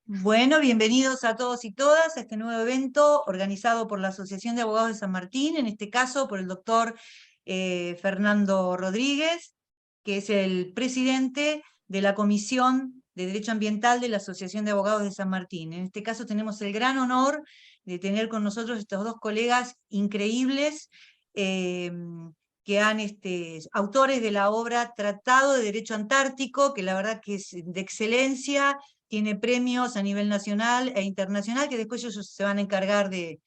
Bueno, bienvenidos a todos y todas a este nuevo evento organizado por la Asociación de Abogados de San Martín, en este caso por el doctor Fernando Rodríguez, que es el presidente de la Comisión de Derecho Ambiental de la Asociación de Abogados de San Martín. En este caso tenemos el gran honor de tener con nosotros estos dos colegas increíbles, eh, que han, autores de la obra Tratado de Derecho Antártico, que la verdad que es de excelencia, tiene premios a nivel nacional e internacional, que después ellos se van a encargar de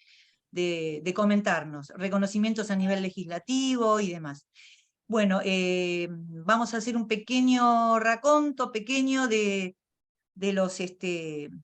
comentarnos, reconocimientos a nivel legislativo y demás. Bueno, vamos a hacer un pequeño raconto, pequeño de los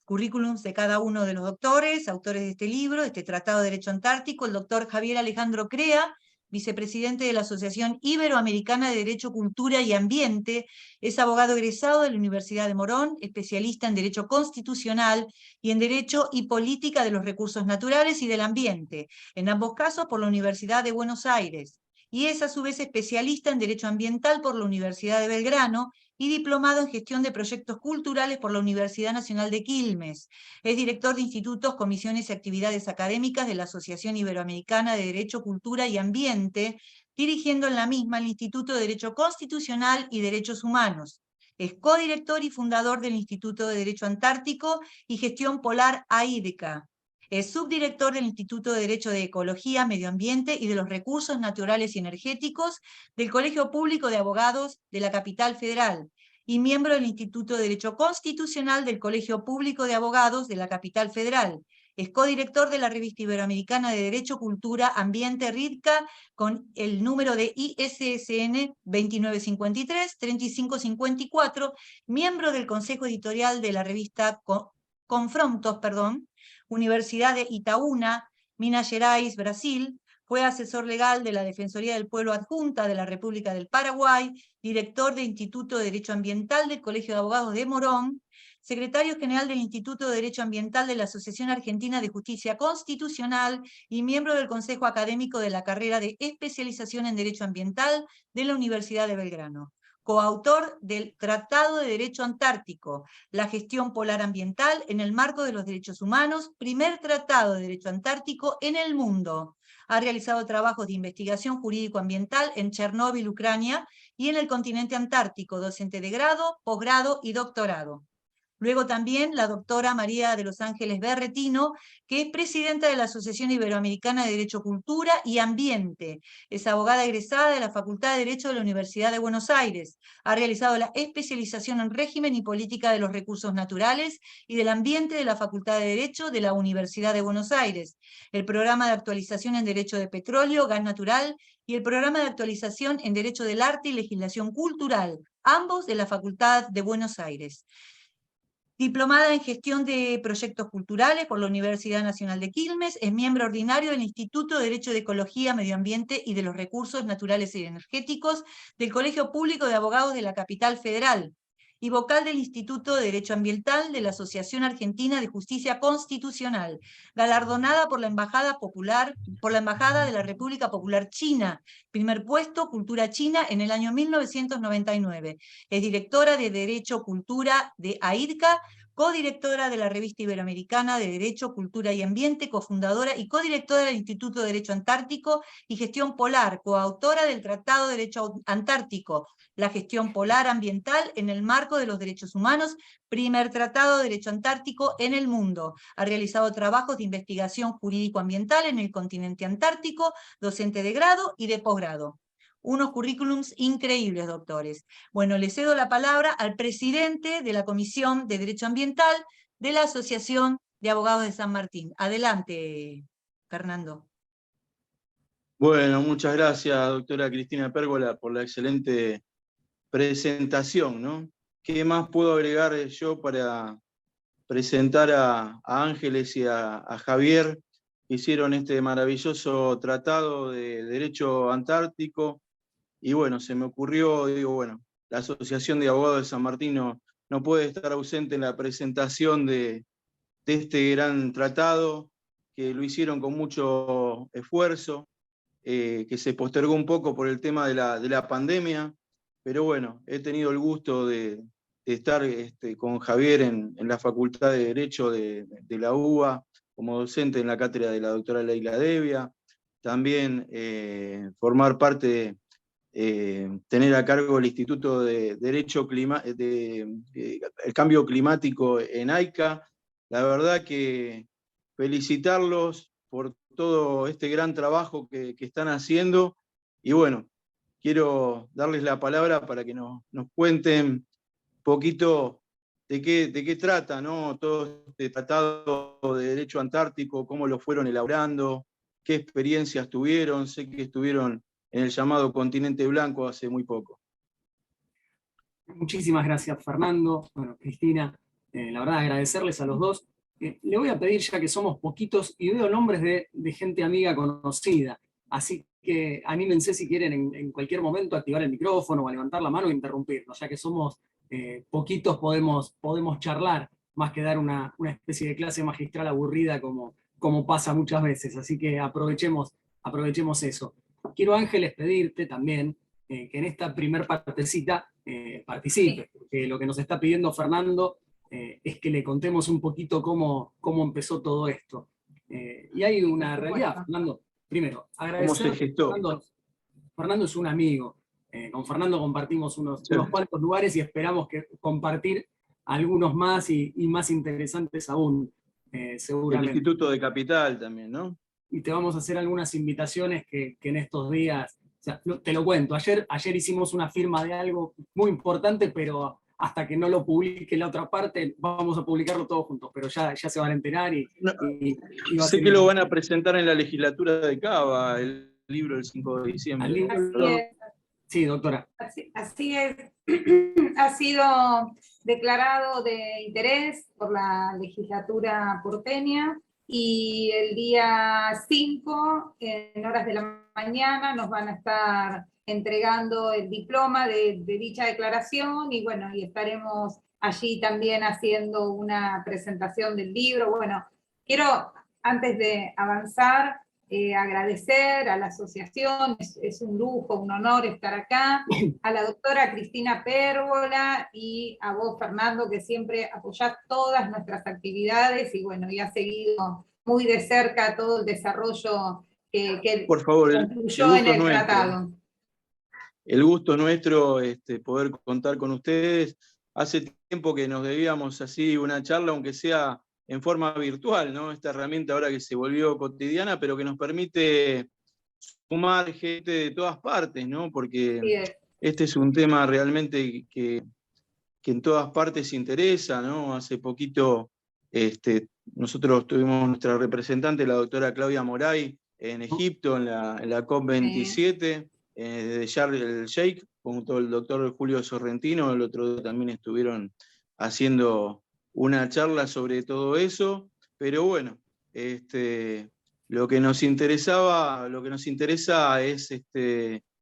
currículums de cada uno de los doctores, autores de este libro, este Tratado de Derecho Antártico. El doctor Javier Alejandro Crea, vicepresidente de la Asociación Iberoamericana de Derecho, Cultura y Ambiente, es abogado egresado de la Universidad de Morón, especialista en Derecho Constitucional y en Derecho y Política de los Recursos Naturales y del Ambiente, en ambos casos por la Universidad de Buenos Aires, y es a su vez especialista en Derecho Ambiental por la Universidad de Belgrano y diplomado en Gestión de Proyectos Culturales por la Universidad Nacional de Quilmes. Es director de institutos, comisiones y actividades académicas de la Asociación Iberoamericana de Derecho, Cultura y Ambiente, dirigiendo en la misma el Instituto de Derecho Constitucional y Derechos Humanos. Es codirector y fundador del Instituto de Derecho Antártico y Gestión Polar AIDECA. Es subdirector del Instituto de Derecho de Ecología, Medio Ambiente y de los Recursos Naturales y Energéticos del Colegio Público de Abogados de la Capital Federal y miembro del Instituto de Derecho Constitucional del Colegio Público de Abogados de la Capital Federal. Es codirector de la Revista Iberoamericana de Derecho, Cultura, Ambiente, RIDCA, con el número de ISSN 2953-3554, miembro del Consejo Editorial de la revista Confrontos, Universidad de Itaúna, Minas Gerais, Brasil. Fue asesor legal de la Defensoría del Pueblo Adjunta de la República del Paraguay, director del Instituto de Derecho Ambiental del Colegio de Abogados de Morón, secretario general del Instituto de Derecho Ambiental de la Asociación Argentina de Justicia Constitucional y miembro del Consejo Académico de la carrera de especialización en Derecho Ambiental de la Universidad de Belgrano. Coautor del Tratado de Derecho Antártico, la gestión polar ambiental en el marco de los derechos humanos, primer tratado de derecho antártico en el mundo. Ha realizado trabajos de investigación jurídico-ambiental en Chernóbil, Ucrania, y en el continente antártico, docente de grado, posgrado y doctorado. Luego también la doctora María de los Ángeles Berretino, que es presidenta de la Asociación Iberoamericana de Derecho, Cultura y Ambiente. Es abogada egresada de la Facultad de Derecho de la Universidad de Buenos Aires. Ha realizado la especialización en régimen y política de los recursos naturales y del ambiente de la Facultad de Derecho de la Universidad de Buenos Aires. El programa de actualización en Derecho de Petróleo, Gas Natural y el programa de actualización en Derecho del Arte y Legislación Cultural, ambos de la Facultad de Buenos Aires. Diplomada en Gestión de Proyectos Culturales por la Universidad Nacional de Quilmes, es miembro ordinario del Instituto de Derecho de Ecología, Medio Ambiente y de los Recursos Naturales y Energéticos del Colegio Público de Abogados de la Capital Federal, y vocal del Instituto de Derecho Ambiental de la Asociación Argentina de Justicia Constitucional, galardonada por la Embajada de la República Popular China, primer puesto Cultura China en el año 1999. Es directora de Derecho Cultura de AIDCA, codirectora de la Revista Iberoamericana de Derecho, Cultura y Ambiente, cofundadora y codirectora del Instituto de Derecho Antártico y Gestión Polar, coautora del Tratado de Derecho Antártico, la gestión polar ambiental en el marco de los derechos humanos, primer tratado de derecho antártico en el mundo. Ha realizado trabajos de investigación jurídico-ambiental en el continente antártico, docente de grado y de posgrado. Unos currículums increíbles, doctores. Bueno, le cedo la palabra al presidente de la Comisión de Derecho Ambiental de la Asociación de Abogados de San Martín. Adelante, Fernando. Bueno, muchas gracias, doctora Cristina Pérgola, por la excelente presentación, ¿no? ¿Qué más puedo agregar yo para presentar a Ángeles y a Javier, que hicieron este maravilloso tratado de Derecho Antártico? Y bueno, se me ocurrió, digo, bueno, la Asociación de Abogados de San Martín no puede estar ausente en la presentación de este gran tratado, que lo hicieron con mucho esfuerzo, que se postergó un poco por el tema de la pandemia, pero bueno, he tenido el gusto de estar con Javier en la Facultad de Derecho de la UBA, como docente en la cátedra de la doctora Leila Devia, también formar parte, tener a cargo el Instituto de Derecho el Cambio Climático en AICA. La verdad que felicitarlos por todo este gran trabajo que están haciendo, y bueno, quiero darles la palabra para que nos cuenten un poquito de qué trata, ¿no? Todo este tratado de derecho antártico, cómo lo fueron elaborando, qué experiencias tuvieron. Sé que estuvieron en el llamado Continente Blanco hace muy poco. Muchísimas gracias, Fernando. Bueno, Cristina, la verdad agradecerles a los dos. Le voy a pedir, ya que somos poquitos y veo nombres de gente amiga conocida, así que anímense si quieren en cualquier momento a activar el micrófono o a levantar la mano e interrumpirnos. Ya que somos poquitos podemos charlar, más que dar una especie de clase magistral aburrida como pasa muchas veces, así que aprovechemos eso. Quiero, Ángeles, pedirte también que en esta primer partecita participe, porque lo que nos está pidiendo Fernando es que le contemos un poquito cómo empezó todo esto. Y hay una realidad, Fernando. Primero, agradecer. ¿Cómo se gestó? Fernando es un amigo. Con Fernando compartimos unos cuantos lugares y esperamos compartir algunos más y más interesantes aún, seguramente. El Instituto de Capital también, ¿no? Y te vamos a hacer algunas invitaciones que en estos días, o sea, te lo cuento, ayer hicimos una firma de algo muy importante, pero hasta que no lo publique la otra parte, vamos a publicarlo todos juntos, pero ya se van a enterar y va a sé ser que lo van a presentar en la legislatura de Cava, el libro del 5 de diciembre. Así es. Sí, doctora. Así es. Ha sido declarado de interés por la legislatura porteña y el día 5, en horas de la mañana, nos van a estar entregando el diploma de dicha declaración y bueno, y estaremos allí también haciendo una presentación del libro. Bueno, quiero, antes de avanzar, agradecer a la asociación, es un lujo, un honor estar acá, a la doctora Cristina Pérgola y a vos, Fernando, que siempre apoyás todas nuestras actividades y bueno, y has seguido muy de cerca todo el desarrollo que por favor, concluyó en el tratado. El gusto nuestro poder contar con ustedes. Hace tiempo que nos debíamos así una charla, aunque sea en forma virtual, ¿no? Esta herramienta ahora que se volvió cotidiana, pero que nos permite sumar gente de todas partes, ¿no? Porque este es un tema realmente que en todas partes interesa, ¿no? Hace poquito nosotros tuvimos nuestra representante, la doctora Claudia Moray, en Egipto, en la COP27, de Sharm el Sheikh, junto al doctor Julio Sorrentino. El otro día también estuvieron haciendo una charla sobre todo eso, pero bueno, lo que nos interesa es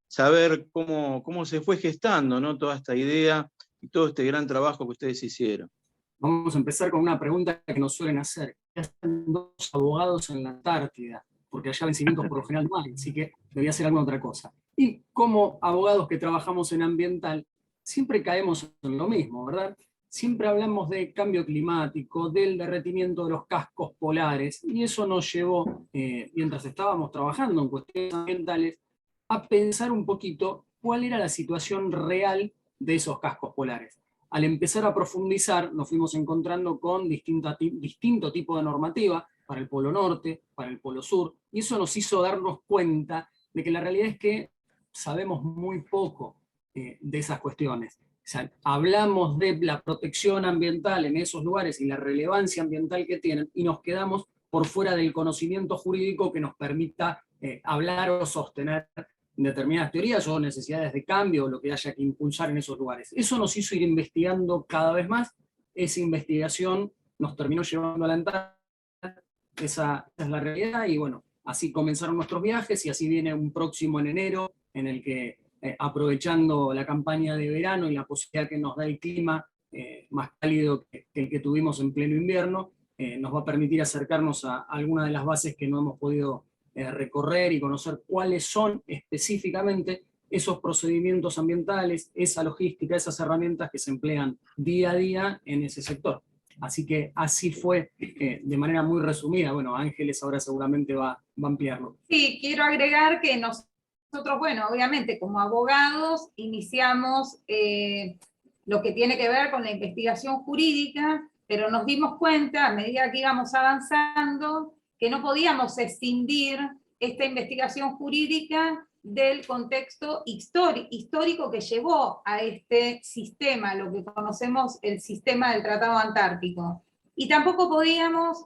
saber cómo se fue gestando, ¿no? Toda esta idea y todo este gran trabajo que ustedes hicieron. Vamos a empezar con una pregunta que nos suelen hacer. ¿Qué hacen dos abogados en la Antártida? Porque allá vencimientos por lo general no hay, así que debería ser alguna otra cosa. Y como abogados que trabajamos en ambiental, siempre caemos en lo mismo, ¿verdad? Siempre hablamos de cambio climático, del derretimiento de los cascos polares, y eso nos llevó, mientras estábamos trabajando en cuestiones ambientales, a pensar un poquito cuál era la situación real de esos cascos polares. Al empezar a profundizar, nos fuimos encontrando con distinto tipo de normativa para el Polo Norte, para el Polo Sur, y eso nos hizo darnos cuenta de que la realidad es que sabemos muy poco de esas cuestiones. O sea, hablamos de la protección ambiental en esos lugares y la relevancia ambiental que tienen, y nos quedamos por fuera del conocimiento jurídico que nos permita hablar o sostener determinadas teorías o necesidades de cambio o lo que haya que impulsar en esos lugares. Eso nos hizo ir investigando cada vez más. Esa investigación nos terminó llevando a la Antártida. Esa es la realidad, y bueno, así comenzaron nuestros viajes, y así viene un próximo en enero, en el que aprovechando la campaña de verano y la posibilidad que nos da el clima más cálido que el que tuvimos en pleno invierno, nos va a permitir acercarnos a algunas de las bases que no hemos podido recorrer y conocer cuáles son específicamente esos procedimientos ambientales, esa logística, esas herramientas que se emplean día a día en ese sector. Así que así fue, de manera muy resumida. Bueno, Ángeles ahora seguramente va a ampliarlo. Sí, quiero agregar que nosotros, bueno, obviamente como abogados iniciamos lo que tiene que ver con la investigación jurídica, pero nos dimos cuenta a medida que íbamos avanzando que no podíamos escindir esta investigación jurídica del contexto histórico que llevó a este sistema, lo que conocemos el sistema del Tratado Antártico. Y tampoco podíamos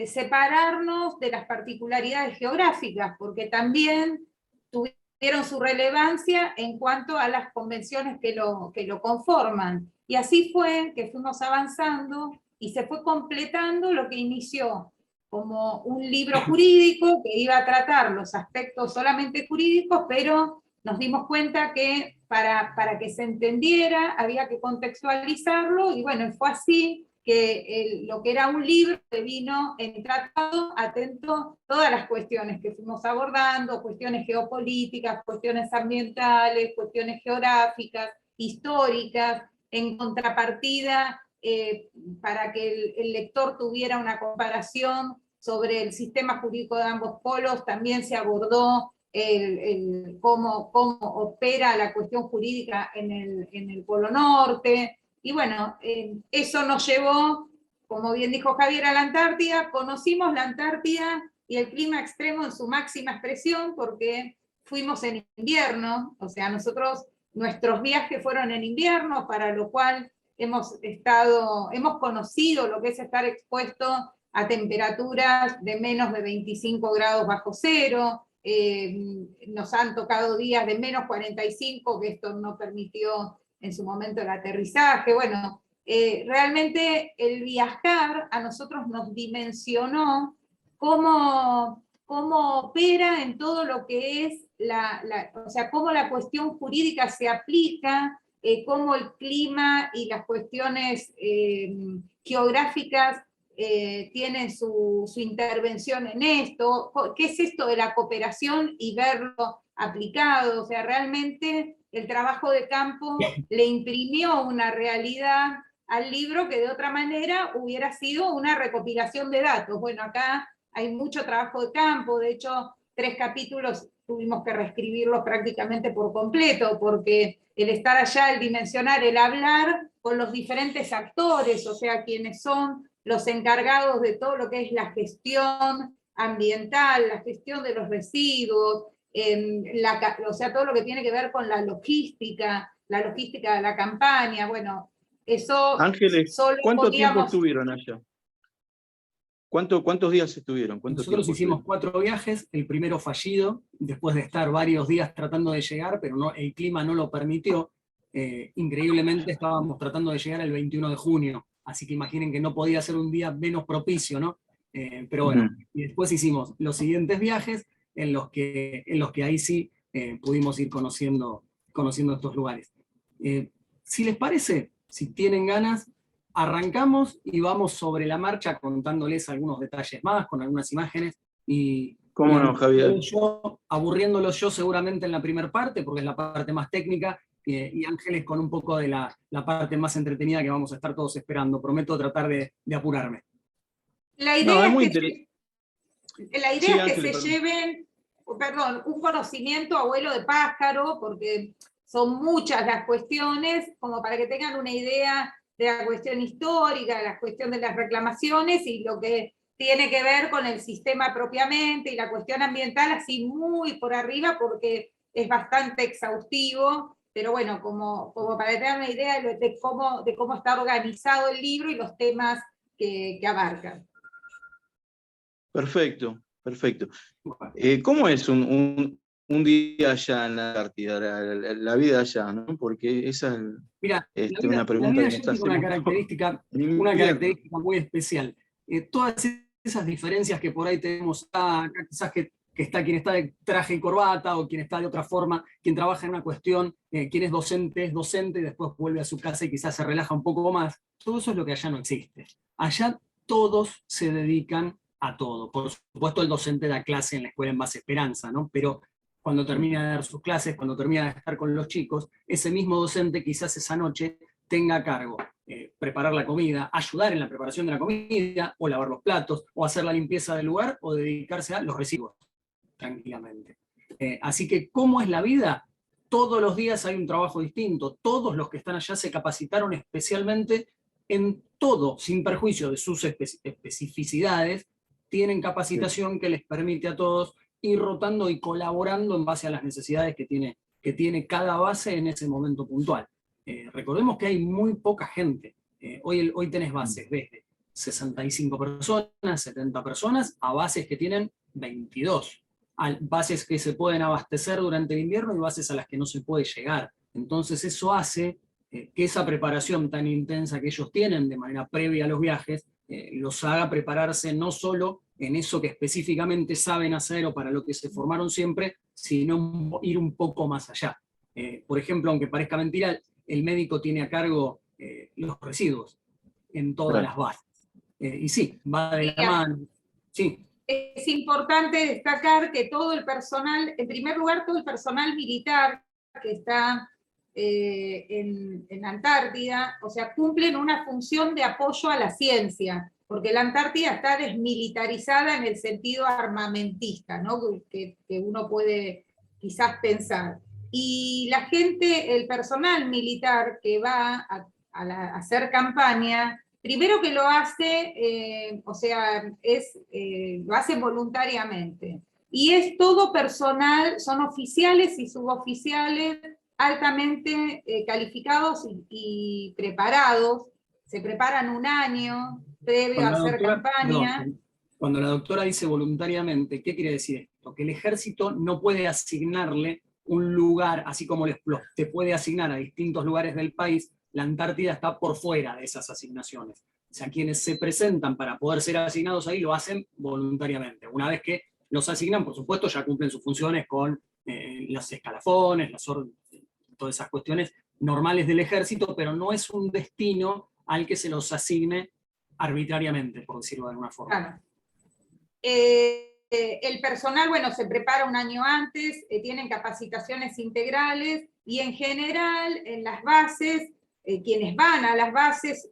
separarnos de las particularidades geográficas, porque también tuvieron su relevancia en cuanto a las convenciones que lo conforman. Y así fue que fuimos avanzando y se fue completando lo que inició como un libro jurídico que iba a tratar los aspectos solamente jurídicos, pero nos dimos cuenta que para que se entendiera había que contextualizarlo, y bueno, fue así que lo que era un libro se vino en tratado, atento a todas las cuestiones que fuimos abordando, cuestiones geopolíticas, cuestiones ambientales, cuestiones geográficas, históricas, en contrapartida, para que el lector tuviera una comparación sobre el sistema jurídico de ambos polos. También se abordó cómo opera la cuestión jurídica en el Polo Norte, y bueno, eso nos llevó, como bien dijo Javier, a la Antártida. Conocimos la Antártida y el clima extremo en su máxima expresión, porque fuimos en invierno, o sea, nuestros viajes fueron en invierno, para lo cual hemos conocido lo que es estar expuesto a temperaturas de menos de 25 grados bajo cero. Nos han tocado días de menos 45, que esto no permitió en su momento el aterrizaje. Bueno, realmente el viajar a nosotros nos dimensionó cómo opera en todo lo que es o sea, cómo la cuestión jurídica se aplica, cómo el clima y las cuestiones geográficas tienen su intervención en esto, qué es esto de la cooperación y verlo aplicado. O sea, realmente el trabajo de campo le imprimió una realidad al libro que de otra manera hubiera sido una recopilación de datos. Bueno, acá hay mucho trabajo de campo, de hecho 3 capítulos tuvimos que reescribirlos prácticamente por completo, porque el estar allá, el dimensionar, el hablar con los diferentes actores, o sea, quienes son los encargados de todo lo que es la gestión ambiental, la gestión de los residuos, o sea, todo lo que tiene que ver con la logística de la campaña. Bueno, eso Ángeles, solo ¿cuánto tiempo podíamos... estuvieron allá? ¿Cuántos días estuvieron? Nosotros hicimos 4 viajes, el primero fallido, después de estar varios días tratando de llegar, pero el clima no lo permitió. Increíblemente estábamos tratando de llegar el 21 de junio, así que imaginen que no podía ser un día menos propicio, ¿no? Pero bueno, y después hicimos los siguientes viajes en los que ahí sí pudimos ir conociendo estos lugares. Si les parece, si tienen ganas, arrancamos y vamos sobre la marcha contándoles algunos detalles más, con algunas imágenes. ¿Cómo no, Javier? Aburriéndolos yo seguramente en la primera parte, porque es la parte más técnica, y Ángeles con un poco de la parte más entretenida que vamos a estar todos esperando. Prometo tratar de apurarme. La idea no, es que se lleven, un conocimiento a vuelo de pájaro, porque son muchas las cuestiones, como para que tengan una idea de la cuestión histórica, de la cuestión de las reclamaciones y lo que tiene que ver con el sistema propiamente, y la cuestión ambiental así muy por arriba, porque es bastante exhaustivo, pero bueno, como para tener una idea de cómo está organizado el libro y los temas que abarcan. Perfecto. ¿Cómo es un día allá en la Antártida, la vida allá, ¿no? Porque esa es una pregunta que me está haciendo. Una característica muy especial. Todas esas diferencias que por ahí tenemos acá, quizás que está quien está de traje y corbata, o quien está de otra forma, quien trabaja en una cuestión, quien es docente y después vuelve a su casa y quizás se relaja un poco más. Todo eso es lo que allá no existe. Allá todos se dedican a todo. Por supuesto, el docente da clase en la escuela en Base Esperanza, ¿no? Pero cuando termina de dar sus clases, cuando termina de estar con los chicos, ese mismo docente quizás esa noche tenga a cargo preparar la comida, ayudar en la preparación de la comida, o lavar los platos, o hacer la limpieza del lugar, o dedicarse a los residuos, tranquilamente. Así que, ¿cómo es la vida? Todos los días hay un trabajo distinto, todos los que están allá se capacitaron especialmente en todo, sin perjuicio de sus especificidades, tienen capacitación que les permite a todos ir rotando y colaborando en base a las necesidades que tiene cada base en ese momento puntual. Recordemos que hay muy poca gente. Hoy tenés bases desde 65 personas, 70 personas, a bases que tienen 22. Bases que se pueden abastecer durante el invierno y bases a las que no se puede llegar. Entonces eso hace que esa preparación tan intensa que ellos tienen de manera previa a los viajes, los haga prepararse no solo en eso que específicamente saben hacer o para lo que se formaron siempre, sino ir un poco más allá. Por ejemplo, aunque parezca mentira, el médico tiene a cargo los residuos en todas las bases. Y sí, va de la mano. Sí. Es importante destacar que todo el personal, en primer lugar, todo el personal militar que está en Antártida, o sea, cumplen una función de apoyo a la ciencia, porque la Antártida está desmilitarizada en el sentido armamentista, ¿no? que uno puede quizás pensar. Y la gente, el personal militar que va a hacer campaña, primero que lo hace, o sea, lo hace voluntariamente. Y es todo personal, son oficiales y suboficiales altamente calificados y preparados. Se preparan un año previo a hacer campaña. Perdón, cuando la doctora dice voluntariamente, ¿qué quiere decir esto? Que el ejército no puede asignarle un lugar, así como te puede asignar a distintos lugares del país. La Antártida está por fuera de esas asignaciones. O sea, quienes se presentan para poder ser asignados ahí lo hacen voluntariamente. Una vez que los asignan, por supuesto, ya cumplen sus funciones con los escalafones, todas esas cuestiones normales del ejército, pero no es un destino al que se los asigne arbitrariamente, por decirlo de alguna forma. Claro. El personal, bueno, se prepara un año antes, tienen capacitaciones integrales, y en general en las bases, quienes van a las bases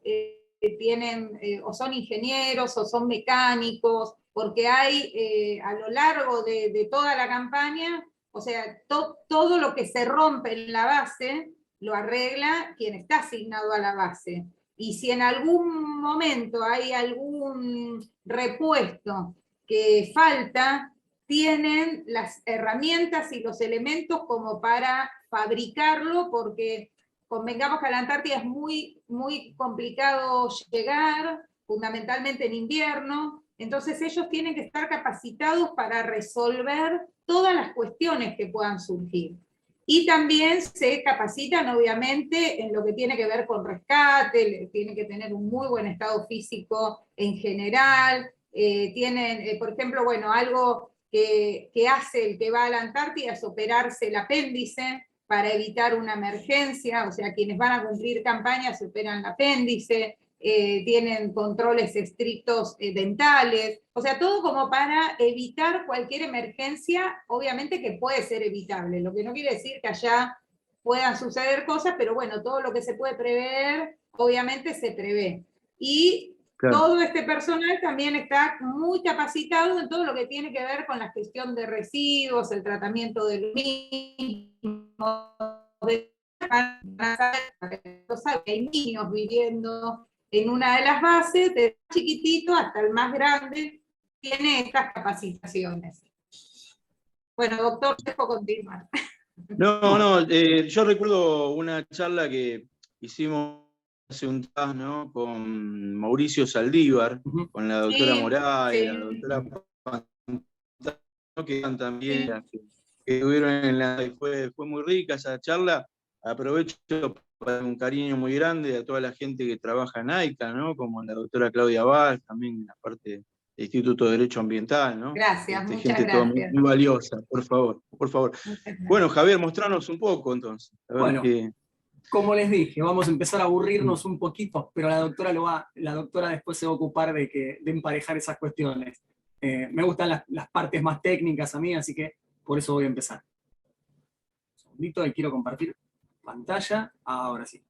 tienen o son ingenieros o son mecánicos, porque hay a lo largo de toda la campaña, o sea, todo lo que se rompe en la base lo arregla quien está asignado a la base. Y si en algún momento hay algún repuesto que falta, tienen las herramientas y los elementos como para fabricarlo, porque convengamos que a la Antártida es muy, muy complicado llegar, fundamentalmente en invierno, entonces ellos tienen que estar capacitados para resolver todas las cuestiones que puedan surgir. Y también se capacitan, obviamente, en lo que tiene que ver con rescate, tienen que tener un muy buen estado físico en general, tienen, por ejemplo, bueno, algo que hace el que va a la Antártida es operarse el apéndice para evitar una emergencia, o sea, quienes van a cumplir campañas se operan el apéndice, tienen controles estrictos dentales, o sea, todo como para evitar cualquier emergencia, obviamente que puede ser evitable, lo que no quiere decir que allá puedan suceder cosas, pero bueno, todo lo que se puede prever, obviamente se prevé. Y claro, todo este personal también está muy capacitado en todo lo que tiene que ver con la gestión de residuos, el tratamiento de los mismos, hay niños viviendo en una de las bases, desde el chiquitito hasta el más grande, tiene estas capacitaciones. Bueno, doctor, dejo continuar. No, yo recuerdo una charla que hicimos hace un tiempo, ¿no? Con Mauricio Saldívar, con la doctora Moray, sí, la doctora Pantano, que también sí, que estuvieron en la... Fue muy rica esa charla. Aprovecho para dar un cariño muy grande a toda la gente que trabaja en AICA, ¿no? Como la doctora Claudia Valls, también en la parte del Instituto de Derecho Ambiental, ¿no? Gracias, muchas gente gracias. Muy, muy valiosa, por favor, por favor. Bueno, Javier, mostranos un poco entonces. A ver bueno, qué... como les dije, vamos a empezar a aburrirnos un poquito, pero la doctora después se va a ocupar de emparejar esas cuestiones. Me gustan las partes más técnicas a mí, así que por eso voy a empezar. segundito y quiero compartir pantalla. Ahora sí.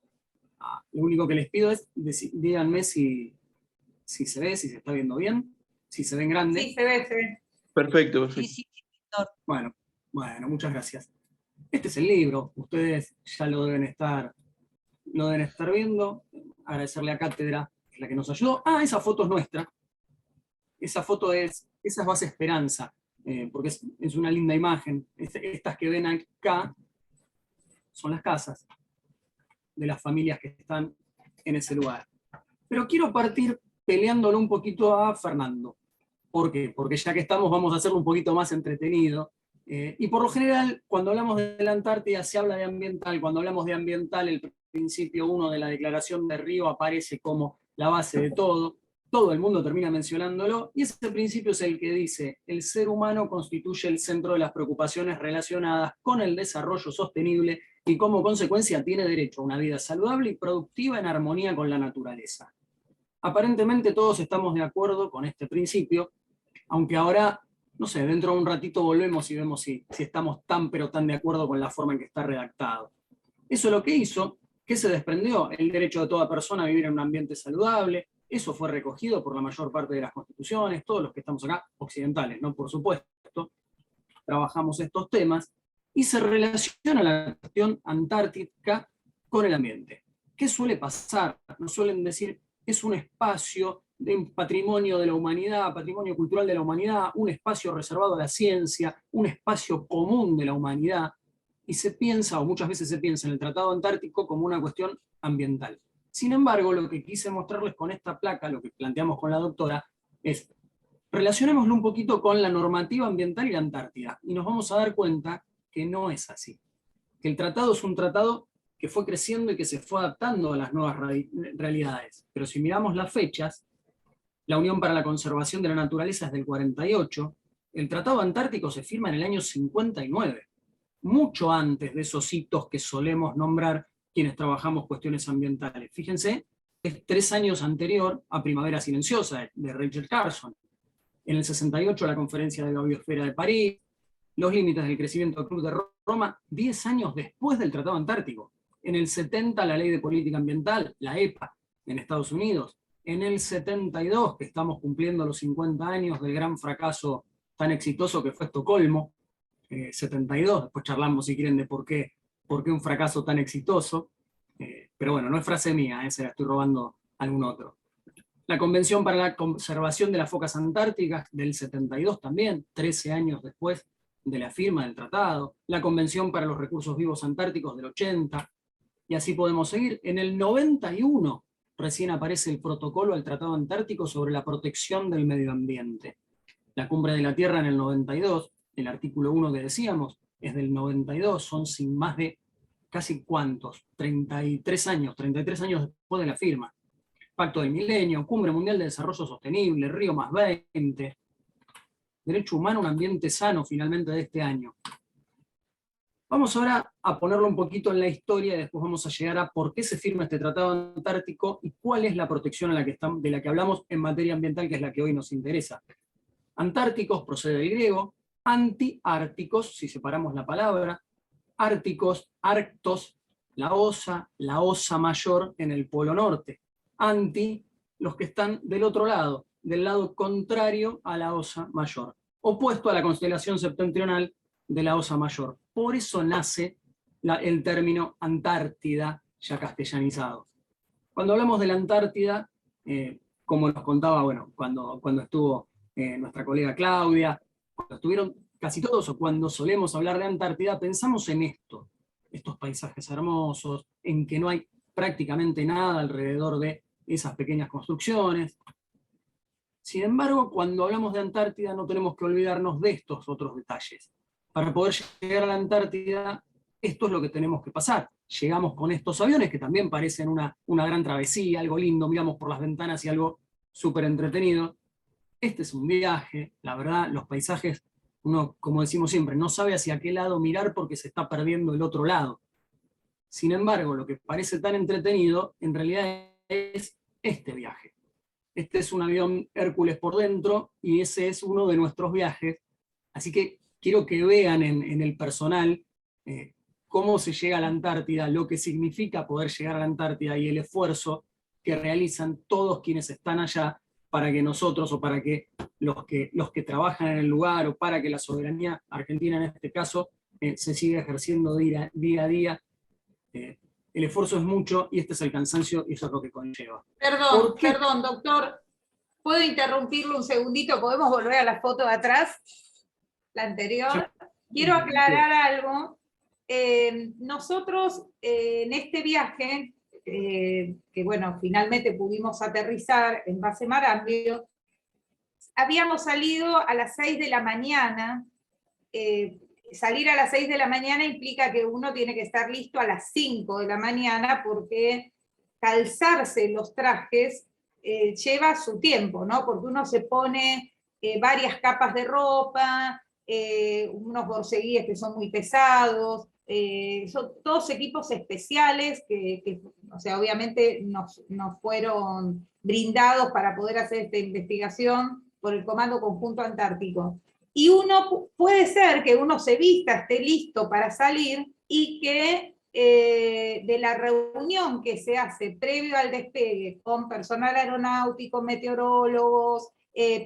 Lo único que les pido es, díganme si se ve, si se está viendo bien, si se ven grande. Sí, se ve, se ve. Perfecto, Sí, perfecto. sí, doctor. Bueno, muchas gracias. Este es el libro, ustedes ya lo deben estar viendo. Agradecerle a Cátedra, que es la que nos ayudó. Esa foto es nuestra. Esa es base Esperanza, porque es una linda imagen. Estas que ven acá son las casas de las familias que están en ese lugar. Pero quiero partir peleándolo un poquito a Fernando. ¿Por qué? Porque ya que estamos, vamos a hacerlo un poquito más entretenido. Y por lo general, cuando hablamos de la Antártida, se habla de ambiental. Cuando hablamos de ambiental, el principio 1 de la Declaración de Río aparece como la base de todo. Todo el mundo termina mencionándolo, y ese principio es el que dice: el ser humano constituye el centro de las preocupaciones relacionadas con el desarrollo sostenible y como consecuencia tiene derecho a una vida saludable y productiva en armonía con la naturaleza. Aparentemente todos estamos de acuerdo con este principio, aunque ahora, no sé, dentro de un ratito volvemos y vemos si estamos tan pero tan de acuerdo con la forma en que está redactado. Eso es lo que hizo, que se desprendió el derecho de toda persona a vivir en un ambiente saludable. Eso fue recogido por la mayor parte de las constituciones, todos los que estamos acá, occidentales, ¿no? Por supuesto, trabajamos estos temas, y se relaciona la cuestión antártica con el ambiente. ¿Qué suele pasar? Nos suelen decir, es un espacio de un patrimonio de la humanidad, patrimonio cultural de la humanidad, un espacio reservado a la ciencia, un espacio común de la humanidad, y se piensa, o muchas veces se piensa, en el Tratado Antártico como una cuestión ambiental. Sin embargo, lo que quise mostrarles con esta placa, lo que planteamos con la doctora, es relacionémoslo un poquito con la normativa ambiental y la Antártida, y nos vamos a dar cuenta que no es así. Que el tratado es un tratado que fue creciendo y que se fue adaptando a las nuevas realidades. Pero si miramos las fechas, la Unión para la Conservación de la Naturaleza es del 48, el Tratado Antártico se firma en el año 59, mucho antes de esos hitos que solemos nombrar quienes trabajamos cuestiones ambientales. Fíjense, es 3 años anterior a Primavera Silenciosa, de Rachel Carson. En el 68 la Conferencia de la Biosfera de París, los límites del crecimiento del Club de Roma, 10 años después del Tratado Antártico. En el 70 la Ley de Política Ambiental, la EPA, en Estados Unidos. En el 72, que estamos cumpliendo los 50 años del gran fracaso tan exitoso que fue Estocolmo, 72, después charlamos si quieren de por qué un fracaso tan exitoso, pero bueno, no es frase mía, se la estoy robando a algún otro. La Convención para la Conservación de las Focas Antárticas del 72 también, 13 años después de la firma del tratado. La Convención para los Recursos Vivos Antárticos del 80, y así podemos seguir. En el 91 recién aparece el protocolo al Tratado Antártico sobre la protección del medio ambiente. La Cumbre de la Tierra en el 92, el artículo 1 que decíamos, es del 92, son sin más de casi cuántos, 33 años después de la firma. Pacto del Milenio, Cumbre Mundial de Desarrollo Sostenible, Río +20, Derecho Humano, un ambiente sano finalmente de este año. Vamos ahora a ponerlo un poquito en la historia y después vamos a llegar a por qué se firma este Tratado Antártico y cuál es la protección de la que hablamos en materia ambiental, que es la que hoy nos interesa. Antárticos procede del griego, antiárticos, si separamos la palabra, árticos, arctos, la osa mayor en el polo norte. Anti, los que están del otro lado, del lado contrario a la osa mayor, opuesto a la constelación septentrional de la osa mayor. Por eso nace el término Antártida, ya castellanizado. Cuando hablamos de la Antártida, como nos contaba, bueno, cuando estuvo nuestra colega Claudia, cuando estuvieron casi todos, o cuando solemos hablar de Antártida, pensamos en esto, estos paisajes hermosos, en que no hay prácticamente nada alrededor de esas pequeñas construcciones. Sin embargo, cuando hablamos de Antártida no tenemos que olvidarnos de estos otros detalles. Para poder llegar a la Antártida, esto es lo que tenemos que pasar. Llegamos con estos aviones que también parecen una gran travesía, algo lindo, miramos por las ventanas y algo súper entretenido. Este es un viaje, la verdad, los paisajes, uno, como decimos siempre, no sabe hacia qué lado mirar porque se está perdiendo el otro lado. Sin embargo, lo que parece tan entretenido, en realidad es este viaje. Este es un avión Hércules por dentro y ese es uno de nuestros viajes. Así que quiero que vean en el personal cómo se llega a la Antártida, lo que significa poder llegar a la Antártida y el esfuerzo que realizan todos quienes están allá para que nosotros, o para que los que trabajan en el lugar, o para que la soberanía argentina en este caso se siga ejerciendo día a día. El esfuerzo es mucho y este es el cansancio y eso es lo que conlleva. Perdón, doctor. ¿Puedo interrumpirlo un segundito? ¿Podemos volver a la foto de atrás? La anterior. Quiero aclarar algo. Nosotros en este viaje, que bueno, finalmente pudimos aterrizar en base Marambio, habíamos salido a las 6 de la mañana. Salir a las 6 de la mañana implica que uno tiene que estar listo a las 5 de la mañana, porque calzarse los trajes lleva su tiempo, ¿no? Porque uno se pone varias capas de ropa, unos borceguíes que son muy pesados, son todos equipos especiales que o sea, obviamente nos fueron brindados para poder hacer esta investigación por el Comando Conjunto Antártico. Y uno puede ser que uno se vista, esté listo para salir, y que de la reunión que se hace previo al despegue con personal aeronáutico, meteorólogos,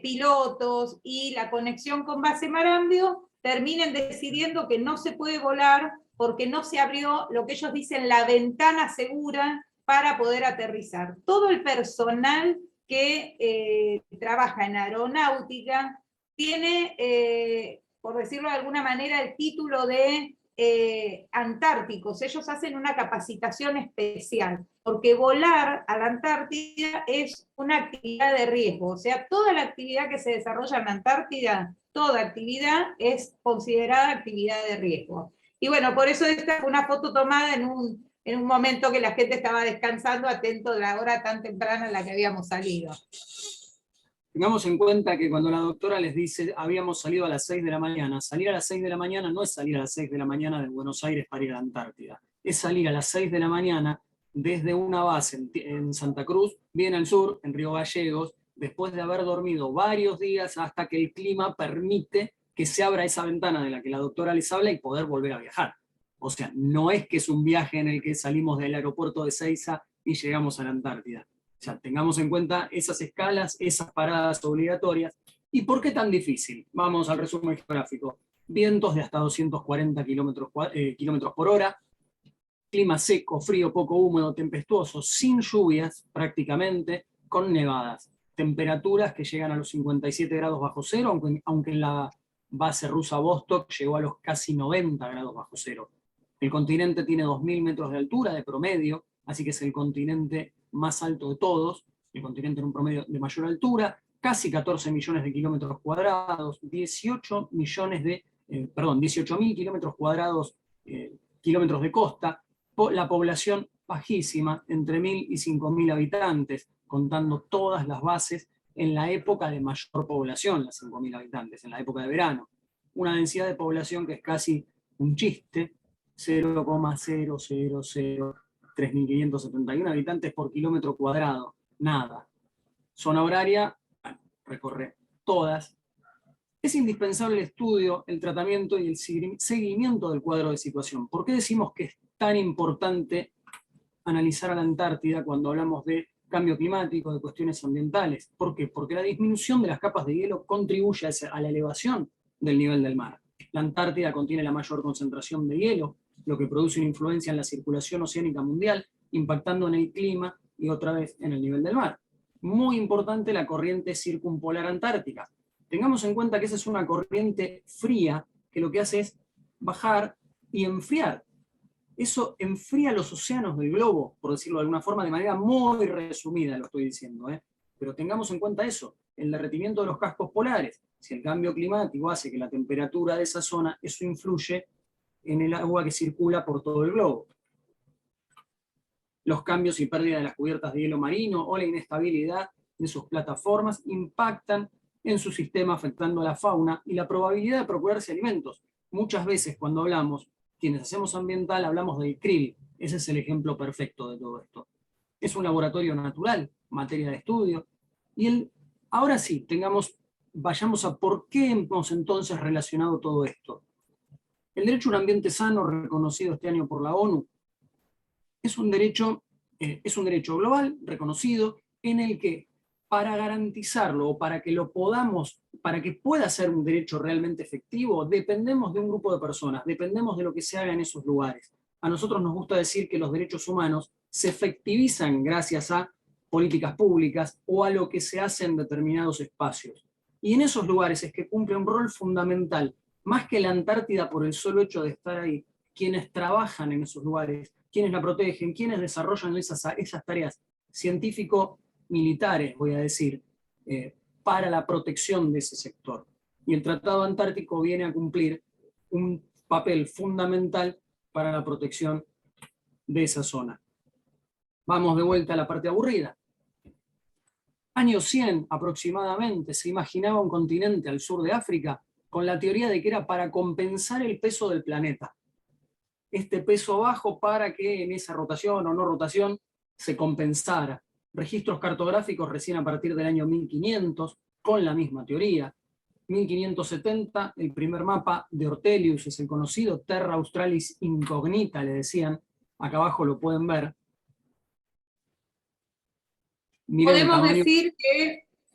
pilotos y la conexión con base Marambio, terminen decidiendo que no se puede volar porque no se abrió lo que ellos dicen la ventana segura para poder aterrizar. Todo el personal que trabaja en aeronáutica tiene, por decirlo de alguna manera, el título de antárticos. Ellos hacen una capacitación especial, porque volar a la Antártida es una actividad de riesgo. O sea, toda la actividad que se desarrolla en la Antártida, toda actividad es considerada actividad de riesgo. Y bueno, por eso esta fue una foto tomada en un momento que la gente estaba descansando, atento de la hora tan temprana en la que habíamos salido. Tengamos en cuenta que cuando la doctora les dice habíamos salido a las 6 de la mañana, salir a las 6 de la mañana no es salir a las 6 de la mañana de Buenos Aires para ir a la Antártida, es salir a las 6 de la mañana desde una base en Santa Cruz, bien al sur, en Río Gallegos, después de haber dormido varios días hasta que el clima permite que se abra esa ventana de la que la doctora les habla y poder volver a viajar. O sea, no es que es un viaje en el que salimos del aeropuerto de Ezeiza y llegamos a la Antártida. O sea, tengamos en cuenta esas escalas, esas paradas obligatorias. ¿Y por qué tan difícil? Vamos al resumen geográfico. Vientos de hasta 240 kilómetros por hora, clima seco, frío, poco húmedo, tempestuoso, sin lluvias prácticamente, con nevadas. Temperaturas que llegan a los 57 grados bajo cero, aunque en la base rusa Vostok llegó a los casi 90 grados bajo cero. El continente tiene 2.000 metros de altura de promedio, así que es el continente más alto de todos, el continente en un promedio de mayor altura, casi 14 millones de kilómetros cuadrados, 18.000 kilómetros cuadrados, kilómetros de costa, la población bajísima, entre 1.000 y 5.000 habitantes, contando todas las bases en la época de mayor población, las 5.000 habitantes, en la época de verano. Una densidad de población que es casi un chiste, 0,000 3.571 habitantes por kilómetro cuadrado, nada. Zona horaria, recorre todas. Es indispensable el estudio, el tratamiento y el seguimiento del cuadro de situación. ¿Por qué decimos que es tan importante analizar a la Antártida cuando hablamos de cambio climático, de cuestiones ambientales? ¿Por qué? Porque la disminución de las capas de hielo contribuye a la elevación del nivel del mar. La Antártida contiene la mayor concentración de hielo, lo que produce una influencia en la circulación oceánica mundial, impactando en el clima y otra vez en el nivel del mar. Muy importante la corriente circumpolar antártica. Tengamos en cuenta que esa es una corriente fría que lo que hace es bajar y enfriar. Eso enfría los océanos del globo, por decirlo de alguna forma, de manera muy resumida lo estoy diciendo, pero tengamos en cuenta eso, el derretimiento de los cascos polares. Si el cambio climático hace que la temperatura de esa zona, eso influye en el agua que circula por todo el globo. Los cambios y pérdida de las cubiertas de hielo marino o la inestabilidad de sus plataformas impactan en su sistema, afectando a la fauna y la probabilidad de procurarse alimentos. Muchas veces cuando hablamos, quienes hacemos ambiental, hablamos del krill. Ese es el ejemplo perfecto de todo esto. Es un laboratorio natural, materia de estudio. Y ahora sí, vayamos a por qué hemos entonces relacionado todo esto. El derecho a un ambiente sano, reconocido este año por la ONU, es un derecho global, reconocido, en el que para garantizarlo o para que lo podamos, para que pueda ser un derecho realmente efectivo, dependemos de un grupo de personas, dependemos de lo que se haga en esos lugares. A nosotros nos gusta decir que los derechos humanos se efectivizan gracias a políticas públicas o a lo que se hace en determinados espacios. Y en esos lugares es que cumple un rol fundamental, más que la Antártida por el solo hecho de estar ahí, quienes trabajan en esos lugares, quienes la protegen, quienes desarrollan esas tareas científico-militares, voy a decir, para la protección de ese sector. Y el Tratado Antártico viene a cumplir un papel fundamental para la protección de esa zona. Vamos de vuelta a la parte aburrida. Año 100 aproximadamente se imaginaba un continente al sur de África con la teoría de que era para compensar el peso del planeta. Este peso bajo para que en esa rotación o no rotación se compensara. Registros cartográficos recién a partir del año 1500, con la misma teoría. 1570, el primer mapa de Ortelius, es el conocido Terra Australis Incognita, le decían. Acá abajo lo pueden ver. Miren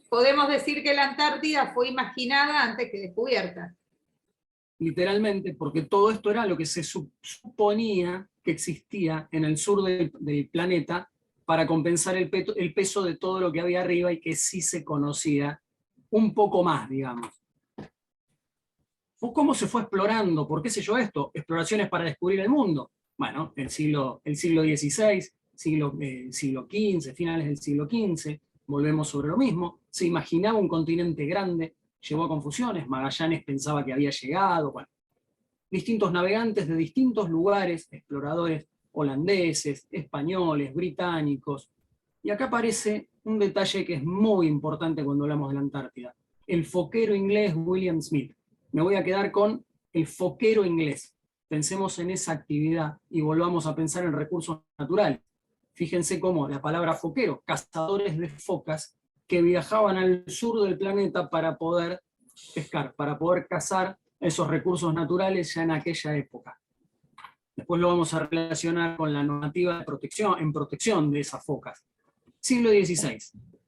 podemos decir que la Antártida fue imaginada antes que descubierta. Literalmente, porque todo esto era lo que se suponía que existía en el sur del planeta para compensar el peso de todo lo que había arriba y que sí se conocía un poco más, digamos. ¿Cómo se fue explorando? ¿Por qué sé yo esto? Exploraciones para descubrir el mundo. Bueno, el siglo XVI, siglo XV, finales del siglo XV, volvemos sobre lo mismo. Se imaginaba un continente grande, llevó a confusiones, Magallanes pensaba que había llegado, bueno. Distintos navegantes de distintos lugares, exploradores holandeses, españoles, británicos. Y acá aparece un detalle que es muy importante cuando hablamos de la Antártida. El foquero inglés William Smith. Me voy a quedar con el foquero inglés. Pensemos en esa actividad y volvamos a pensar en recursos naturales. Fíjense cómo la palabra foquero, cazadores de focas, que viajaban al sur del planeta para poder pescar, para poder cazar esos recursos naturales ya en aquella época. Después lo vamos a relacionar con la normativa de protección de esas focas. Siglo XVI.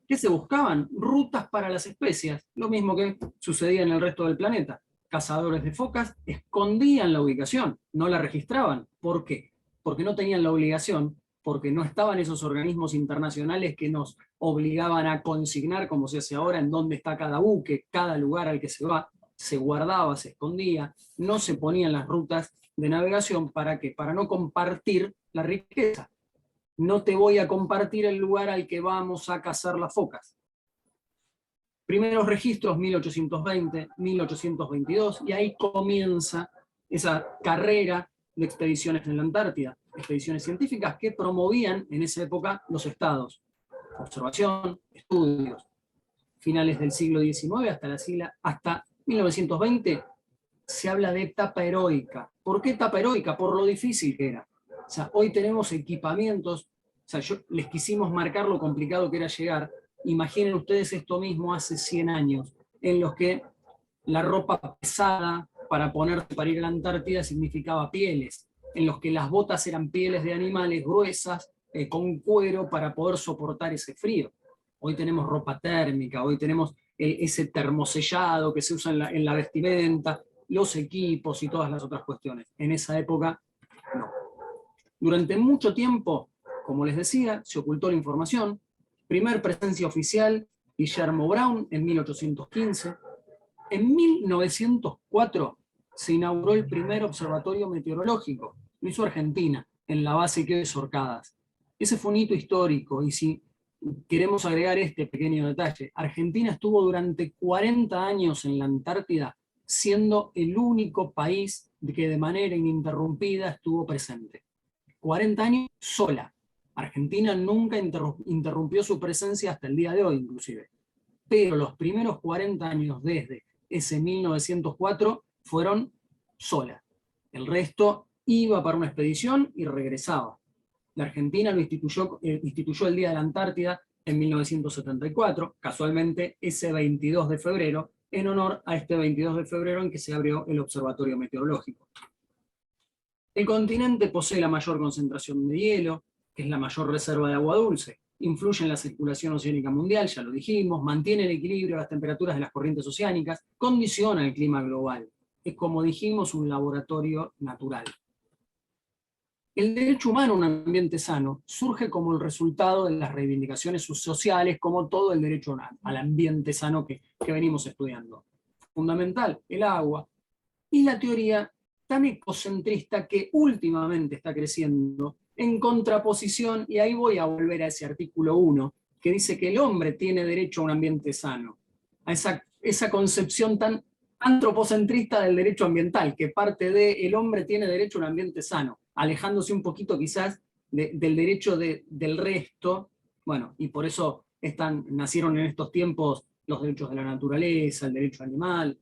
¿Qué se buscaban? Rutas para las especias, lo mismo que sucedía en el resto del planeta. Cazadores de focas escondían la ubicación, no la registraban. ¿Por qué? Porque no tenían la obligación, porque no estaban esos organismos internacionales que nos obligaban a consignar, como se hace ahora, en dónde está cada buque, cada lugar al que se va, se guardaba, se escondía, no se ponían las rutas de navegación. ¿Para qué? Para no compartir la riqueza. No te voy a compartir el lugar al que vamos a cazar las focas. Primeros registros, 1820, 1822, y ahí comienza esa carrera de expediciones en la Antártida, expediciones científicas que promovían en esa época los estados. Observación, estudios. Finales del siglo XIX hasta 1920 se habla de etapa heroica. ¿Por qué etapa heroica? Por lo difícil que era. O sea, hoy tenemos equipamientos, o sea, les quisimos marcar lo complicado que era llegar. Imaginen ustedes esto mismo hace 100 años, en los que la ropa pesada para ponerse para ir a la Antártida significaba pieles, en los que las botas eran pieles de animales gruesas, con cuero para poder soportar ese frío. Hoy tenemos ropa térmica, hoy tenemos ese termosellado que se usa en la vestimenta, los equipos y todas las otras cuestiones. En esa época, no. Durante mucho tiempo, como les decía, se ocultó la información. Primer presencia oficial, Guillermo Brown, en 1815. En 1904 se inauguró el primer observatorio meteorológico. Lo hizo Argentina, en la base Queves Orcadas. Ese fue un hito histórico, y si queremos agregar este pequeño detalle, Argentina estuvo durante 40 años en la Antártida, siendo el único país que de manera ininterrumpida estuvo presente. 40 años sola. Argentina nunca interrumpió su presencia hasta el día de hoy, inclusive. Pero los primeros 40 años desde ese 1904 fueron sola. El resto iba para una expedición y regresaba. La Argentina lo instituyó el Día de la Antártida en 1974, casualmente ese 22 de febrero, en honor a este 22 de febrero en que se abrió el Observatorio Meteorológico. El continente posee la mayor concentración de hielo, que es la mayor reserva de agua dulce. Influye en la circulación oceánica mundial, ya lo dijimos, mantiene el equilibrio de las temperaturas de las corrientes oceánicas, condiciona el clima global. Es, como dijimos, un laboratorio natural. El derecho humano a un ambiente sano surge como el resultado de las reivindicaciones sociales, como todo el derecho al ambiente sano que venimos estudiando. Fundamental, el agua, y la teoría tan ecocentrista que últimamente está creciendo, en contraposición, y ahí voy a volver a ese artículo 1, que dice que el hombre tiene derecho a un ambiente sano, a esa concepción tan antropocentrista del derecho ambiental, que parte de el hombre tiene derecho a un ambiente sano, alejándose un poquito quizás del derecho del resto, bueno, y por eso nacieron en estos tiempos los derechos de la naturaleza, el derecho animal.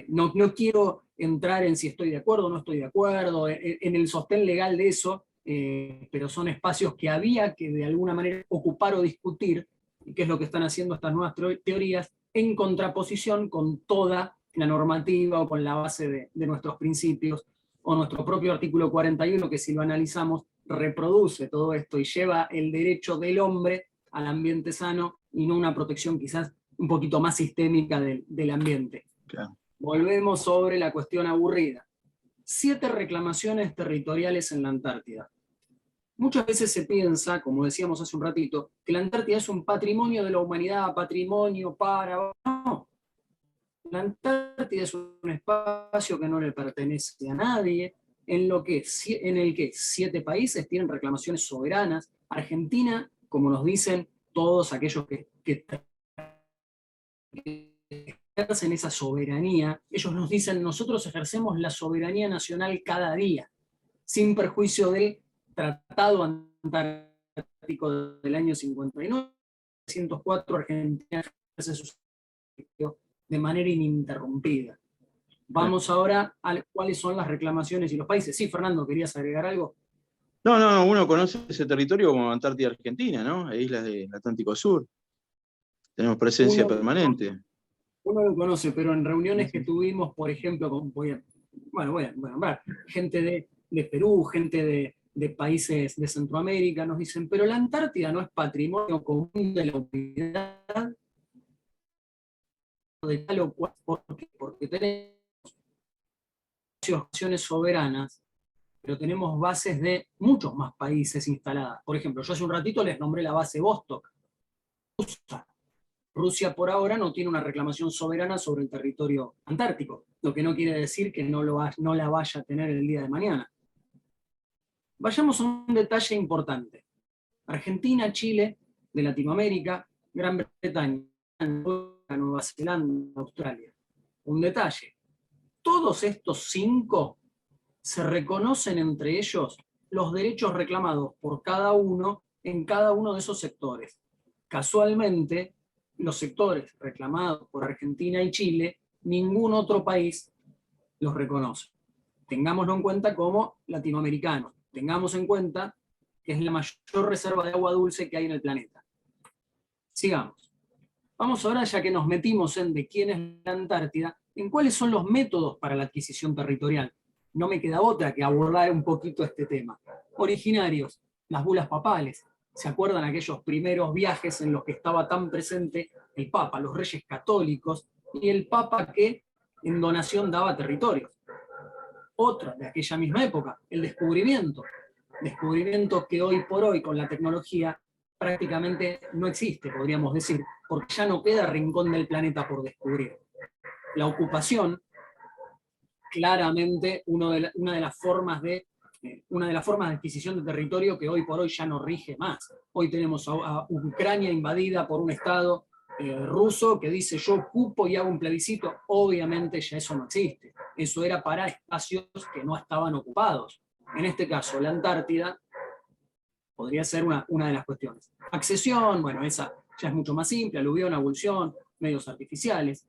No quiero entrar en si estoy de acuerdo o no estoy de acuerdo, en el sostén legal de eso, pero son espacios que había que de alguna manera ocupar o discutir, y que es lo que están haciendo estas nuevas teorías, en contraposición con toda la normativa o con la base de nuestros principios, o nuestro propio artículo 41, que si lo analizamos reproduce todo esto y lleva el derecho del hombre al ambiente sano y no una protección quizás un poquito más sistémica del ambiente. Claro. Volvemos sobre la cuestión aburrida. 7 reclamaciones territoriales en la Antártida. Muchas veces se piensa, como decíamos hace un ratito, que la Antártida es un patrimonio de la humanidad, patrimonio para... No. La Antártida es un espacio que no le pertenece a nadie, en el que 7 países tienen reclamaciones soberanas. Argentina, como nos dicen todos aquellos que ejercen esa soberanía, ellos nos dicen: nosotros ejercemos la soberanía nacional cada día, sin perjuicio del Tratado Antártico del año 59. 1904 Argentina ejerce su soberanía de manera ininterrumpida. Vamos ahora a cuáles son las reclamaciones y los países. Sí, Fernando, ¿querías agregar algo? No, uno conoce ese territorio como Antártida Argentina, ¿no? Islas del Atlántico Sur. Tenemos presencia permanente. Uno lo conoce, pero en reuniones que tuvimos, por ejemplo, voy a nombrar gente de Perú, gente de países de Centroamérica, nos dicen: pero la Antártida no es patrimonio común de la humanidad, de tal o cual, porque tenemos naciones soberanas, pero tenemos bases de muchos más países instaladas. Por ejemplo, yo hace un ratito les nombré la base Vostok. Rusia por ahora no tiene una reclamación soberana sobre el territorio antártico, lo que no quiere decir que no la vaya a tener el día de mañana. Vayamos a un detalle importante. Argentina, Chile, de Latinoamérica, Gran Bretaña, Nueva Zelanda, Australia. Un detalle: todos estos 5 se reconocen entre ellos los derechos reclamados por cada uno en cada uno de esos sectores. Casualmente, los sectores reclamados por Argentina y Chile, ningún otro país los reconoce. Tengámoslo en cuenta como latinoamericanos. Tengamos en cuenta que es la mayor reserva de agua dulce que hay en el planeta. Sigamos. Vamos ahora, ya que nos metimos en de quién es la Antártida, en cuáles son los métodos para la adquisición territorial. No me queda otra que abordar un poquito este tema. Originarios, las bulas papales. ¿Se acuerdan aquellos primeros viajes en los que estaba tan presente el Papa, los reyes católicos, y el Papa que en donación daba territorios? Otra de aquella misma época, el descubrimiento. Descubrimiento que hoy por hoy con la tecnología prácticamente no existe, podríamos decir, porque ya no queda rincón del planeta por descubrir. La ocupación, claramente una de las formas de adquisición de territorio que hoy por hoy ya no rige más. Hoy tenemos a Ucrania invadida por un Estado ruso que dice: yo ocupo y hago un plebiscito. Obviamente ya eso no existe. Eso era para espacios que no estaban ocupados. En este caso, la Antártida podría ser una de las cuestiones. Accesión, bueno, esa ya es mucho más simple: aluvión, abulsión, medios artificiales.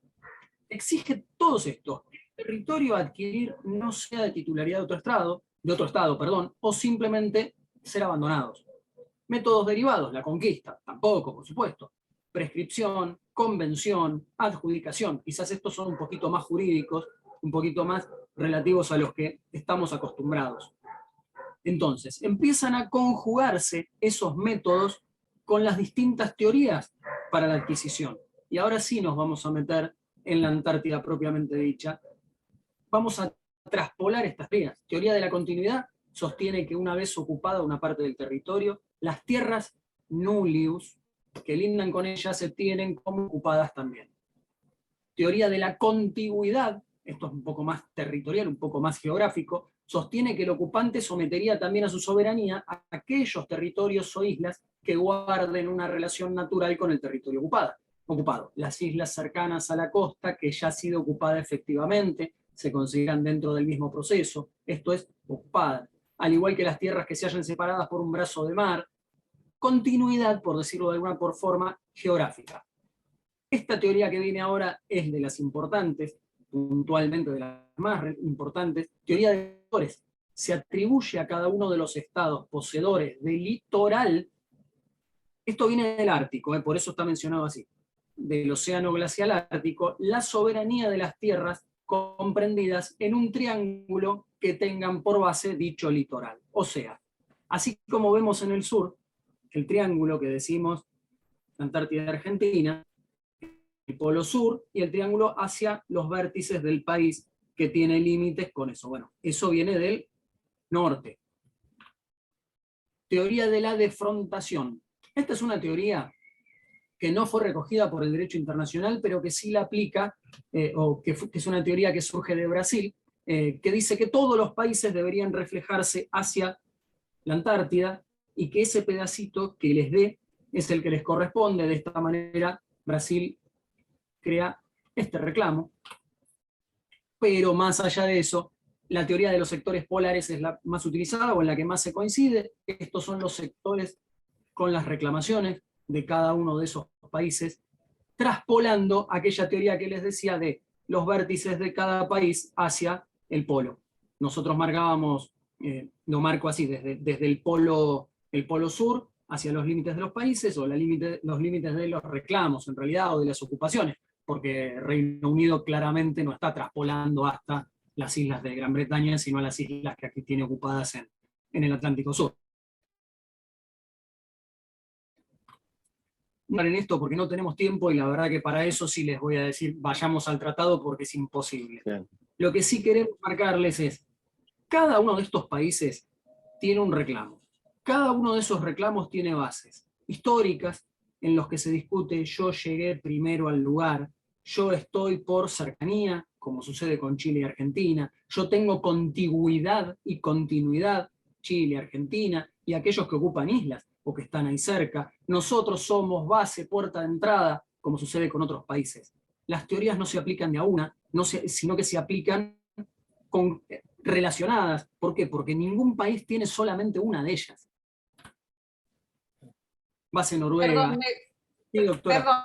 Exige todos estos. El territorio a adquirir no sea de titularidad de otro estado, o simplemente ser abandonados. Métodos derivados, la conquista, tampoco, por supuesto. Prescripción, convención, adjudicación. Quizás estos son un poquito más jurídicos, un poquito más relativos a los que estamos acostumbrados. Entonces, empiezan a conjugarse esos métodos con las distintas teorías para la adquisición. Y ahora sí nos vamos a meter en la Antártida propiamente dicha. Vamos a traspolar estas teorías. Teoría de la continuidad sostiene que una vez ocupada una parte del territorio, las tierras nullius que lindan con ellas se tienen como ocupadas también. Teoría de la contigüidad, esto es un poco más territorial, un poco más geográfico, sostiene que el ocupante sometería también a su soberanía a aquellos territorios o islas que guarden una relación natural con el territorio ocupado. Las islas cercanas a la costa, que ya ha sido ocupada efectivamente, se consideran dentro del mismo proceso, esto es, ocupada. Al igual que las tierras que se hallan separadas por un brazo de mar, continuidad, por decirlo de alguna forma, geográfica. Esta teoría que viene ahora es de las importantes, puntualmente de las más importantes, teoría de litoral. Se atribuye a cada uno de los estados poseedores de litoral, esto viene del Ártico, por eso está mencionado así, del océano glacial ártico, la soberanía de las tierras comprendidas en un triángulo que tengan por base dicho litoral. O sea, así como vemos en el sur, el triángulo que decimos Antártida Argentina, el polo sur y el triángulo hacia los vértices del país que tiene límites con eso. Bueno, eso viene del norte. Teoría de la defrontación. Esta es una teoría que no fue recogida por el derecho internacional, pero que sí la aplica, que es una teoría que surge de Brasil, que dice que todos los países deberían reflejarse hacia la Antártida y que ese pedacito que les dé es el que les corresponde. De esta manera, Brasil crea este reclamo. Pero más allá de eso, la teoría de los sectores polares es la más utilizada o en la que más se coincide. Estos son los sectores con las reclamaciones de cada uno de esos países, traspolando aquella teoría que les decía de los vértices de cada país hacia el polo. Nosotros marcábamos, lo marco así, desde el polo sur hacia los límites de los países, o los límites de los reclamos, en realidad, o de las ocupaciones, porque Reino Unido claramente no está traspolando hasta las islas de Gran Bretaña, sino a las islas que aquí tiene ocupadas en el Atlántico Sur. En esto porque no tenemos tiempo, y la verdad que para eso sí les voy a decir vayamos al tratado porque es imposible. Bien. Lo que sí queremos marcarles es, cada uno de estos países tiene un reclamo. Cada uno de esos reclamos tiene bases históricas en los que se discute: yo llegué primero al lugar, yo estoy por cercanía, como sucede con Chile y Argentina, yo tengo contigüidad y continuidad, Chile, Argentina, y aquellos que ocupan islas o que están ahí cerca. Nosotros somos base, puerta de entrada, como sucede con otros países. Las teorías no se aplican de a una, sino que se aplican relacionadas. ¿Por qué? Porque ningún país tiene solamente una de ellas. Base Noruega. Sí, doctora. Perdón,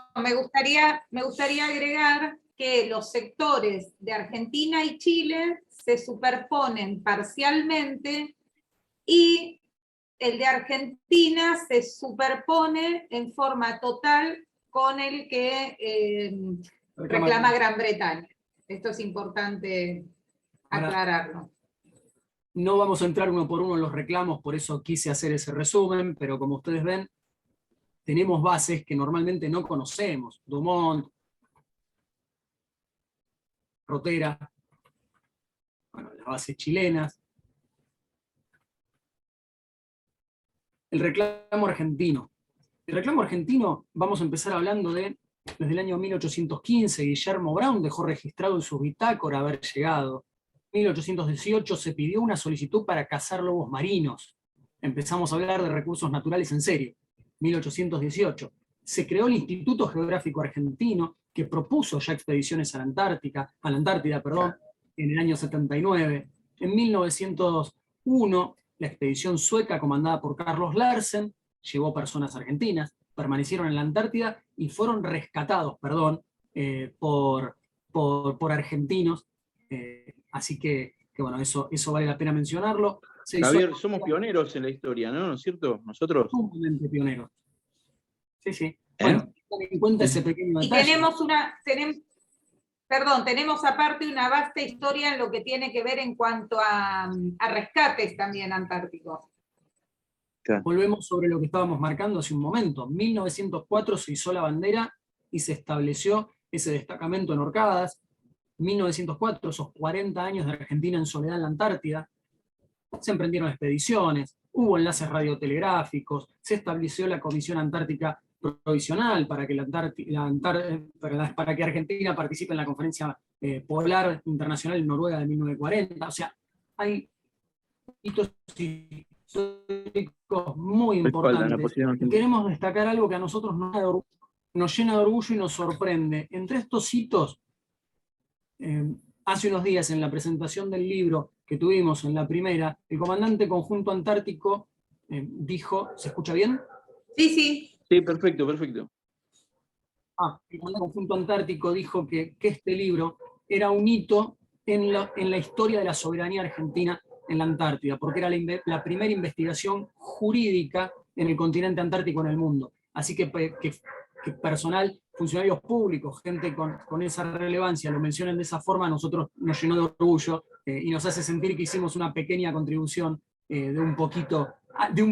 me gustaría agregar que los sectores de Argentina y Chile se superponen parcialmente y el de Argentina se superpone en forma total con el que reclama Gran Bretaña. Esto es importante aclararlo. No vamos a entrar uno por uno en los reclamos, por eso quise hacer ese resumen, pero como ustedes ven, tenemos bases que normalmente no conocemos. Dumont, Rotera, bueno, las bases chilenas. El reclamo argentino. El reclamo argentino, vamos a empezar hablando desde el año 1815, Guillermo Brown dejó registrado en su bitácora haber llegado. En 1818 se pidió una solicitud para cazar lobos marinos. Empezamos a hablar de recursos naturales en serio. 1818. Se creó el Instituto Geográfico Argentino, que propuso ya expediciones a la Antártida, en el año 79. En 1901, la expedición sueca comandada por Carlos Larsen llevó personas argentinas, permanecieron en la Antártida y fueron rescatados, por argentinos. Así que bueno, eso vale la pena mencionarlo. Javier, somos pioneros en la historia, ¿no? ¿No es cierto? Nosotros. Sumamente pioneros. Sí, sí. Bueno, ten en cuenta ese pequeño detalle. Y Perdón, tenemos aparte una vasta historia en lo que tiene que ver en cuanto a rescates también antárticos. Volvemos sobre lo que estábamos marcando hace un momento. En 1904 se izó la bandera y se estableció ese destacamento en Orcadas. 1904, esos 40 años de Argentina en soledad en la Antártida. Se emprendieron expediciones, hubo enlaces radiotelegráficos, se estableció la Comisión Antártica Provisional para que, para que Argentina participe en la Conferencia Polar Internacional en Noruega de 1940. O sea, hay hitos históricos muy importantes. Y queremos destacar algo que a nosotros nos llena de orgullo y nos sorprende. Entre estos hitos, hace unos días en la presentación del libro que tuvimos en la primera, el comandante conjunto antártico dijo, ¿se escucha bien? Sí, sí. Sí, perfecto, perfecto. El comandante conjunto antártico dijo que este libro era un hito en la historia de la soberanía argentina en la Antártida, porque era la primera investigación jurídica en el continente antártico en el mundo. Así que personal, funcionarios públicos, gente con esa relevancia, lo mencionen de esa forma, a nosotros nos llenó de orgullo y nos hace sentir que hicimos una pequeña contribución de un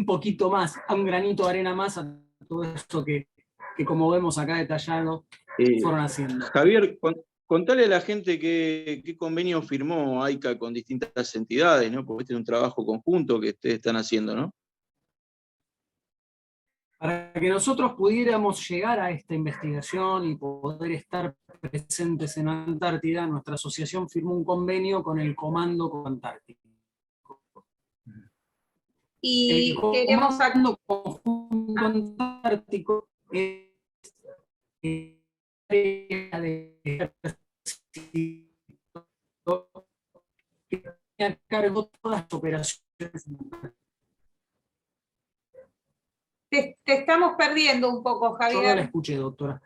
poquito más, a un granito de arena más a todo eso que como vemos acá detallado, fueron haciendo. Javier, contale a la gente qué convenio firmó AICA con distintas entidades, ¿no? Porque este es un trabajo conjunto que ustedes están haciendo, ¿no? Para que nosotros pudiéramos llegar a esta investigación y poder estar presentes en Antártida, nuestra asociación firmó un convenio con el Comando Antártico. Y el queremos Comando Conjunto Antártico es área de ejército que tiene a cargo todas las operaciones. Te estamos perdiendo un poco, Javier. Yo no la escuché, doctora.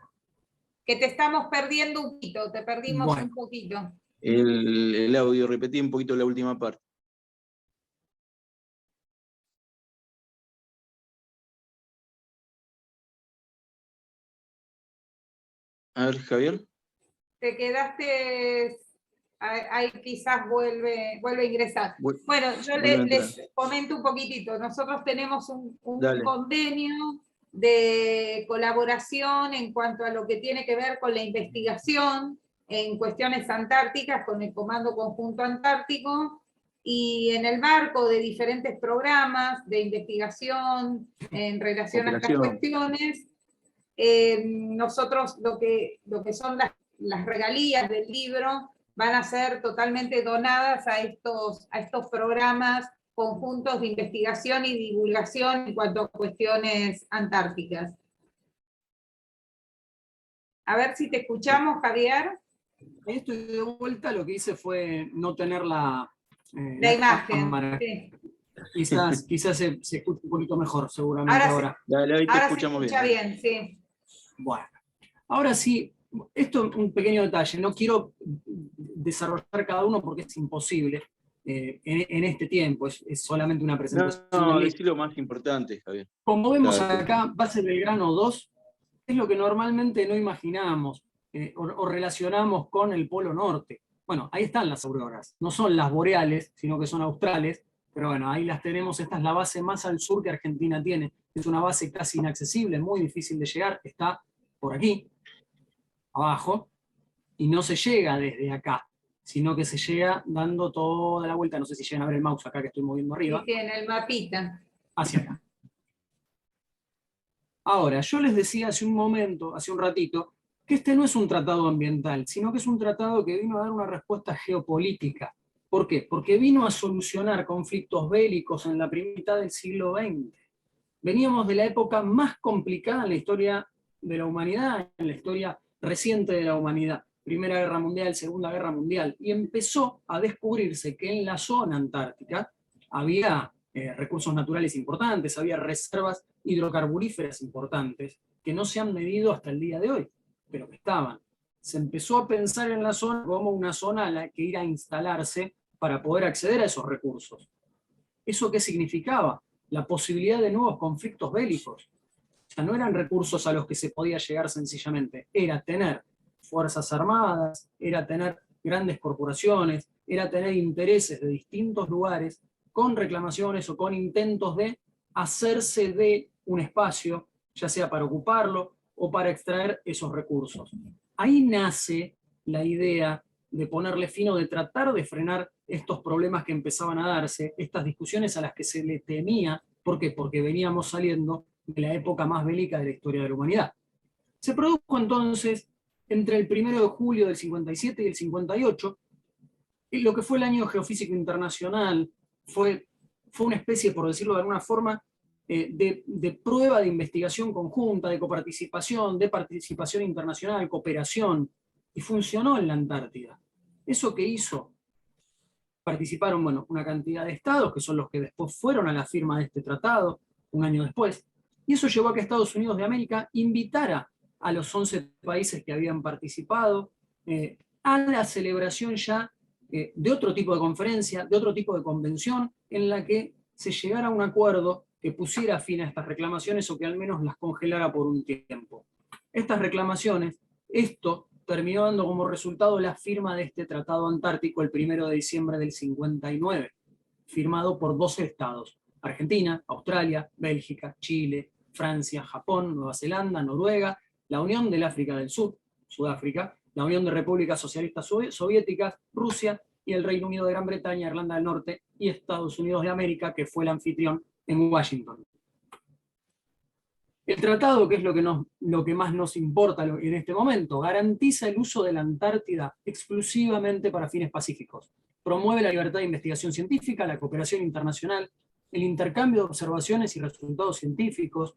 Que te estamos perdiendo un poquito, te perdimos un poquito. El audio, repetí un poquito la última parte. A ver, Javier. Te quedaste, ahí quizás vuelve a ingresar. Bueno, yo les comento un poquitito. Nosotros tenemos un convenio de colaboración en cuanto a lo que tiene que ver con la investigación en cuestiones antárticas con el Comando Conjunto Antártico, y en el marco de diferentes programas de investigación en relación a estas cuestiones, nosotros lo que son las regalías del libro van a ser totalmente donadas a estos programas conjuntos de investigación y divulgación en cuanto a cuestiones antárticas. A ver si te escuchamos, Javier. Ahí estoy de vuelta, lo que hice fue no tener la imagen. Sí. Quizás se escucha un poquito mejor, seguramente ahora. Ahí te escuchamos se escucha bien, sí. Bueno, ahora sí, esto es un pequeño detalle, no quiero desarrollar cada uno porque es imposible en este tiempo, es solamente una presentación. No, decir lo más importante, Javier. Como vemos acá, base Belgrano 2, es lo que normalmente no imaginamos o relacionamos con el Polo Norte. Bueno, ahí están las auroras, no son las boreales, sino que son australes, pero bueno, ahí las tenemos, esta es la base más al sur que Argentina tiene, es una base casi inaccesible, muy difícil de llegar, está por aquí, abajo, y no se llega desde acá, sino que se llega dando toda la vuelta, no sé si llegan a ver el mouse acá que estoy moviendo arriba. Sí, en el mapita. Hacia acá. Ahora, yo les decía hace un ratito, que este no es un tratado ambiental, sino que es un tratado que vino a dar una respuesta geopolítica. ¿Por qué? Porque vino a solucionar conflictos bélicos en la primera mitad del siglo XX. Veníamos de la época más complicada en la historia de la humanidad, en la historia reciente de la humanidad. Primera Guerra Mundial, Segunda Guerra Mundial, y empezó a descubrirse que en la zona antártica había recursos naturales importantes, había reservas hidrocarburíferas importantes que no se han medido hasta el día de hoy, pero que estaban. Se empezó a pensar en la zona como una zona a la que ir a instalarse para poder acceder a esos recursos. ¿Eso qué significaba? La posibilidad de nuevos conflictos bélicos. O sea, no eran recursos a los que se podía llegar sencillamente, era tener fuerzas armadas, era tener grandes corporaciones, era tener intereses de distintos lugares con reclamaciones o con intentos de hacerse de un espacio, ya sea para ocuparlo o para extraer esos recursos. Ahí nace la idea de ponerle fin o de tratar de frenar estos problemas que empezaban a darse, estas discusiones a las que se le temía. ¿Por qué? Porque veníamos saliendo de la época más bélica de la historia de la humanidad. Se produjo entonces, entre el 1 de julio del 57 y el 58, lo que fue el Año Geofísico Internacional, fue una especie, por decirlo de alguna forma, de prueba de investigación conjunta, de coparticipación, de participación internacional, cooperación, y funcionó en la Antártida. ¿Eso qué hizo? Participaron, bueno, una cantidad de estados, que son los que después fueron a la firma de este tratado, un año después, y eso llevó a que Estados Unidos de América invitara a los 11 países que habían participado a la celebración ya de otro tipo de conferencia, de otro tipo de convención, en la que se llegara a un acuerdo que pusiera fin a estas reclamaciones o que al menos las congelara por un tiempo. Estas reclamaciones, esto terminó dando como resultado la firma de este Tratado Antártico el 1 de diciembre del 59, firmado por 12 estados: Argentina, Australia, Bélgica, Chile, Francia, Japón, Nueva Zelanda, Noruega, la Unión del África del Sur, Sudáfrica, la Unión de Repúblicas Socialistas Soviéticas, Rusia y el Reino Unido de Gran Bretaña, Irlanda del Norte y Estados Unidos de América, que fue el anfitrión en Washington. El tratado, que es lo que más nos importa en este momento, garantiza el uso de la Antártida exclusivamente para fines pacíficos. Promueve la libertad de investigación científica, la cooperación internacional, el intercambio de observaciones y resultados científicos,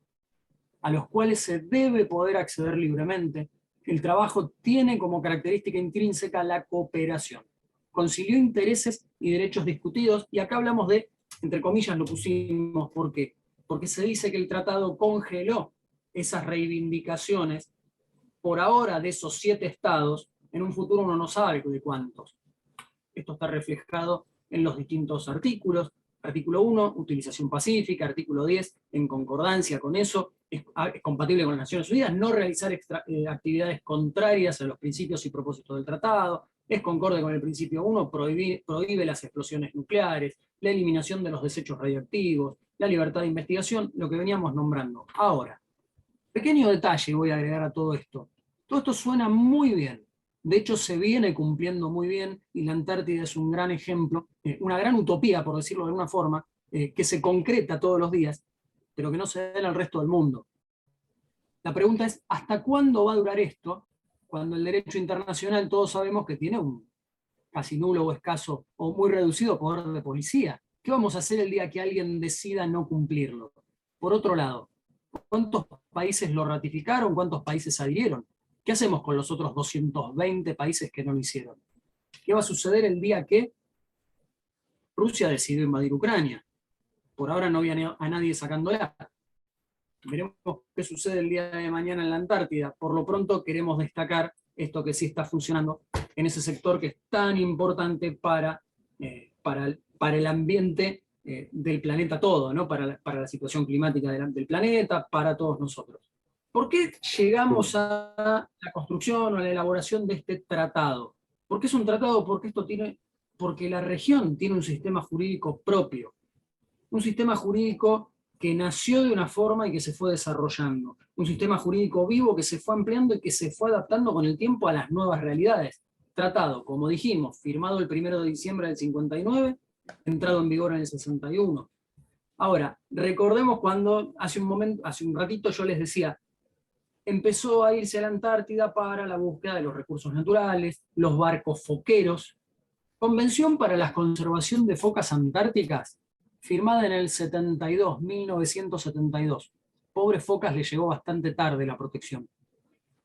a los cuales se debe poder acceder libremente. El trabajo tiene como característica intrínseca la cooperación. Concilió intereses y derechos discutidos, y acá hablamos de, entre comillas lo pusimos, ¿por qué? Porque se dice que el tratado congeló esas reivindicaciones, por ahora, de esos 7 estados. En un futuro uno no sabe de cuántos. Esto está reflejado en los distintos artículos. Artículo 1, utilización pacífica. Artículo 10, en concordancia con eso, es compatible con las Naciones Unidas, no realizar actividades contrarias a los principios y propósitos del tratado. Es concorde con el principio 1, prohíbe las explosiones nucleares, la eliminación de los desechos radioactivos, la libertad de investigación, lo que veníamos nombrando. Ahora, pequeño detalle voy a agregar a todo esto. Todo esto suena muy bien. De hecho, se viene cumpliendo muy bien, y la Antártida es un gran ejemplo, una gran utopía, por decirlo de alguna forma, que se concreta todos los días, pero que no se da en el resto del mundo. La pregunta es, ¿hasta cuándo va a durar esto? Cuando el derecho internacional todos sabemos que tiene un casi nulo o escaso o muy reducido poder de policía. ¿Qué vamos a hacer el día que alguien decida no cumplirlo? Por otro lado, ¿cuántos países lo ratificaron? ¿Cuántos países adhirieron? ¿Qué hacemos con los otros 220 países que no lo hicieron? ¿Qué va a suceder el día que Rusia decidió invadir Ucrania? Por ahora no había a nadie sacándola. Veremos qué sucede el día de mañana en la Antártida. Por lo pronto queremos destacar esto que sí está funcionando en ese sector que es tan importante para el ambiente del planeta todo, ¿no? Para la situación climática del planeta, para todos nosotros. ¿Por qué llegamos a la construcción o a la elaboración de este tratado? ¿Por qué es un tratado? Porque la región tiene un sistema jurídico propio. Un sistema jurídico que nació de una forma y que se fue desarrollando. Un sistema jurídico vivo que se fue ampliando y que se fue adaptando con el tiempo a las nuevas realidades. Tratado, como dijimos, firmado el 1 de diciembre del 59, entrado en vigor en el 61. Ahora, recordemos cuando hace un ratito yo les decía, empezó a irse a la Antártida para la búsqueda de los recursos naturales, los barcos foqueros. Convención para la conservación de focas antárticas, firmada en el 72, 1972. Pobres focas les llegó bastante tarde la protección.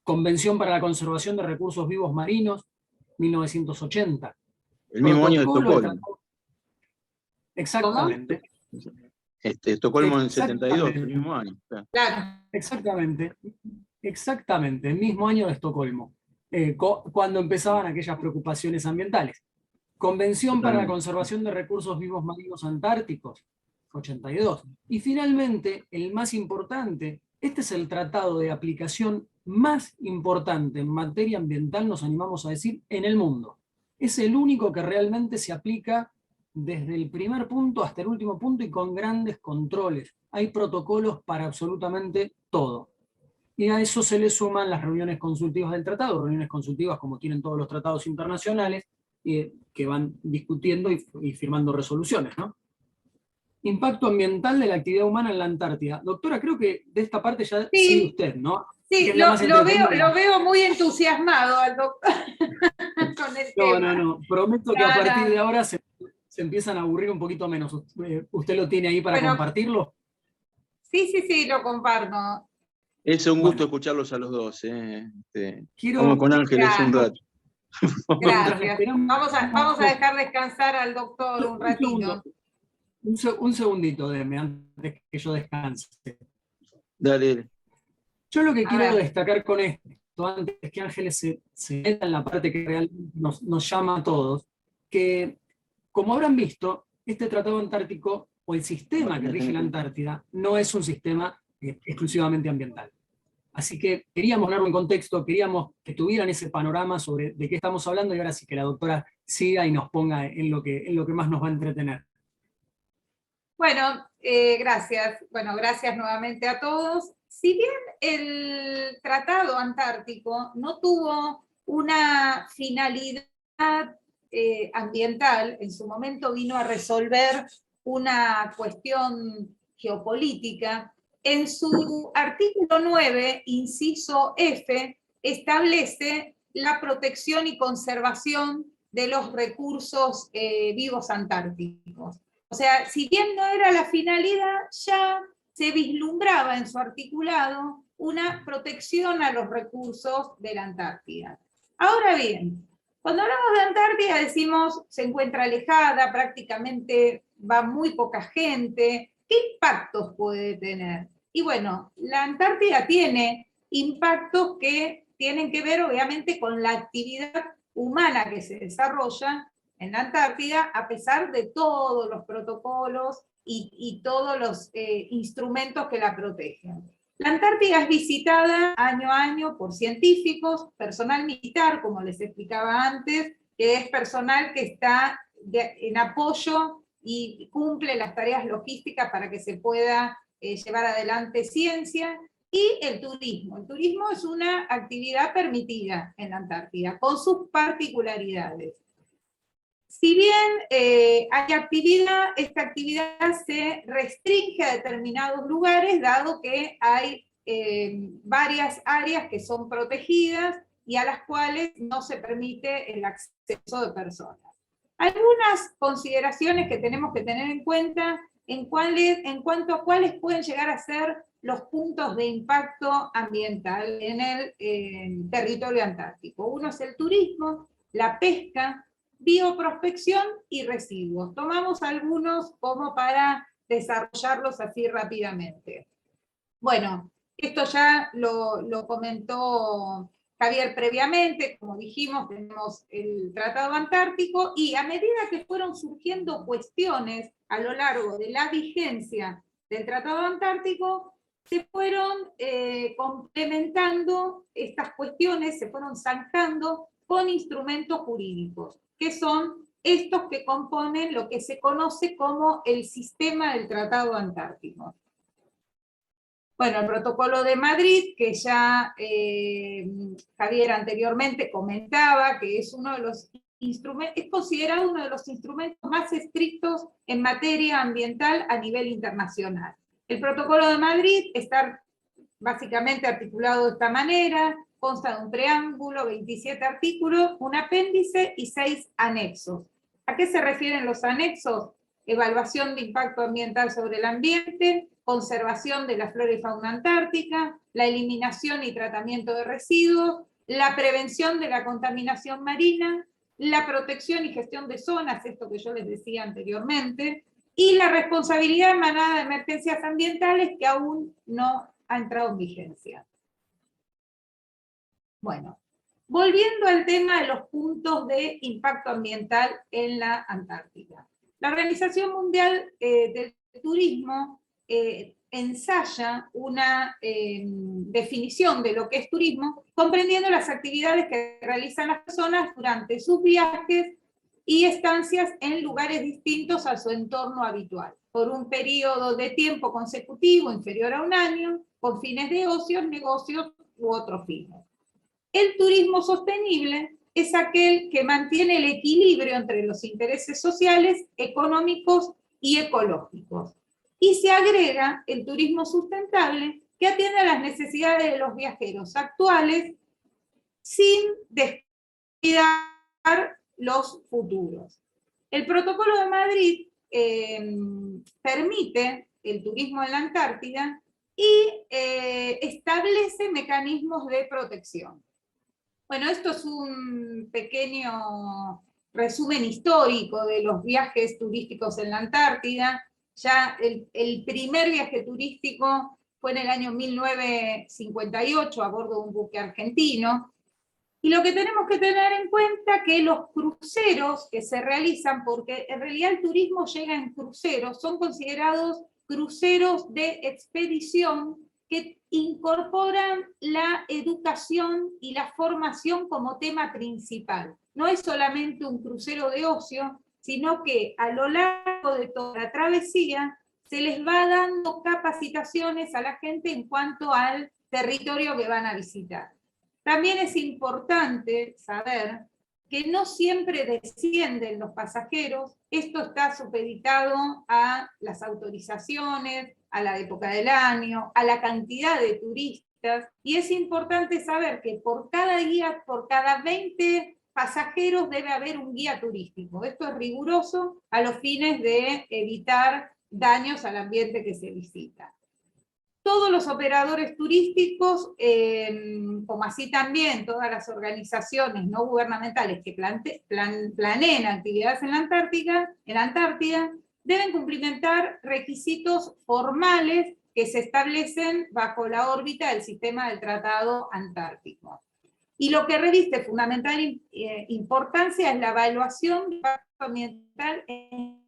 Convención para la conservación de recursos vivos marinos, 1980. El mismo año de Estocolmo. Exactamente. Estocolmo en el 72, el mismo año. Claro. Exactamente, el mismo año de Estocolmo, cuando empezaban aquellas preocupaciones ambientales. Convención para la conservación de recursos vivos marinos antárticos, 82. Y finalmente, el más importante, este es el tratado de aplicación más importante en materia ambiental, nos animamos a decir, en el mundo. Es el único que realmente se aplica desde el primer punto hasta el último punto y con grandes controles. Hay protocolos para absolutamente todo. Y a eso se le suman las reuniones consultivas del tratado, reuniones consultivas como tienen todos los tratados internacionales, que van discutiendo y firmando resoluciones, ¿no? Impacto ambiental de la actividad humana en la Antártida. Doctora, creo que de esta parte ya Sí. sigue usted, ¿no? Sí, lo veo muy entusiasmado al doctor con el tema. No. Prometo que a partir de ahora se empiezan a aburrir un poquito menos. ¿Usted lo tiene ahí para compartirlo? Sí, lo comparto. Es un gusto escucharlos a los dos. Quiero, vamos con Ángeles un rato. Gracias. Vamos a dejar descansar al doctor un ratito. Un segundito, déme, antes que yo descanse. Dale. Yo lo que quiero destacar con esto, antes que Ángeles se meta en la parte que realmente nos llama a todos, que, como habrán visto, este Tratado Antártico, o el sistema que rige la Antártida, no es un sistema exclusivamente ambiental. Así que queríamos ponerlo en contexto, queríamos que tuvieran ese panorama sobre de qué estamos hablando, y ahora sí que la doctora siga y nos ponga en lo que más nos va a entretener. Bueno, gracias. Bueno, gracias nuevamente a todos. Si bien el Tratado Antártico no tuvo una finalidad ambiental, en su momento vino a resolver una cuestión geopolítica, en su artículo 9, inciso F, establece la protección y conservación de los recursos vivos antárticos. O sea, si bien no era la finalidad, ya se vislumbraba en su articulado una protección a los recursos de la Antártida. Ahora bien, cuando hablamos de Antártida decimos se encuentra alejada, prácticamente va muy poca gente. ¿Qué impactos puede tener? Y bueno, la Antártida tiene impactos que tienen que ver obviamente con la actividad humana que se desarrolla en la Antártida, a pesar de todos los protocolos y todos los instrumentos que la protegen. La Antártida es visitada año a año por científicos, personal militar, como les explicaba antes, que es personal que está en apoyo y cumple las tareas logísticas para que se pueda llevar adelante ciencia, y el turismo. El turismo es una actividad permitida en la Antártida, con sus particularidades. Si bien hay actividad, esta actividad se restringe a determinados lugares, dado que hay varias áreas que son protegidas y a las cuales no se permite el acceso de personas. Algunas consideraciones que tenemos que tener en cuenta en cuanto a cuáles pueden llegar a ser los puntos de impacto ambiental en el territorio antártico. Uno es el turismo, la pesca, bioprospección y residuos. Tomamos algunos como para desarrollarlos así rápidamente. Bueno, esto ya lo comentó Javier previamente, como dijimos, tenemos el Tratado Antártico, y a medida que fueron surgiendo cuestiones a lo largo de la vigencia del Tratado Antártico, se fueron complementando estas cuestiones, se fueron zanjando con instrumentos jurídicos, que son estos que componen lo que se conoce como el sistema del Tratado Antártico. Bueno, el Protocolo de Madrid, que ya Javier anteriormente comentaba, que es uno de los instrumentos, es considerado uno de los instrumentos más estrictos en materia ambiental a nivel internacional. El Protocolo de Madrid está básicamente articulado de esta manera: consta de un preámbulo, 27 artículos, un apéndice y 6 anexos. ¿A qué se refieren los anexos? Evaluación de impacto ambiental sobre el ambiente, conservación de la flora y fauna antártica, la eliminación y tratamiento de residuos, la prevención de la contaminación marina, la protección y gestión de zonas, esto que yo les decía anteriormente, y la responsabilidad emanada de emergencias ambientales, que aún no ha entrado en vigencia. Bueno, volviendo al tema de los puntos de impacto ambiental en la Antártida. La Organización Mundial del Turismo ensaya una definición de lo que es turismo, comprendiendo las actividades que realizan las personas durante sus viajes y estancias en lugares distintos a su entorno habitual, por un periodo de tiempo consecutivo inferior a un año, con fines de ocio, negocios u otros fines. El turismo sostenible es aquel que mantiene el equilibrio entre los intereses sociales, económicos y ecológicos. Y se agrega el turismo sustentable, que atiende a las necesidades de los viajeros actuales sin descuidar los futuros. El Protocolo de Madrid permite el turismo en la Antártida y establece mecanismos de protección. Bueno, esto es un pequeño resumen histórico de los viajes turísticos en la Antártida. Ya el primer viaje turístico fue en el año 1958 a bordo de un buque argentino. Y lo que tenemos que tener en cuenta es que los cruceros que se realizan, porque en realidad el turismo llega en cruceros, son considerados cruceros de expedición que incorporan la educación y la formación como tema principal. No es solamente un crucero de ocio, sino que a lo largo de toda la travesía se les va dando capacitaciones a la gente en cuanto al territorio que van a visitar. También es importante saber que no siempre descienden los pasajeros. Esto está supeditado a las autorizaciones, a la época del año, a la cantidad de turistas, y es importante saber que por cada guía, por cada 20 pasajeros debe haber un guía turístico. Esto es riguroso a los fines de evitar daños al ambiente que se visita. Todos los operadores turísticos, como así también todas las organizaciones no gubernamentales que planeen actividades en la Antártida, deben cumplimentar requisitos formales que se establecen bajo la órbita del sistema del Tratado Antártico. Y lo que reviste fundamental importancia es la evaluación de impacto ambiental en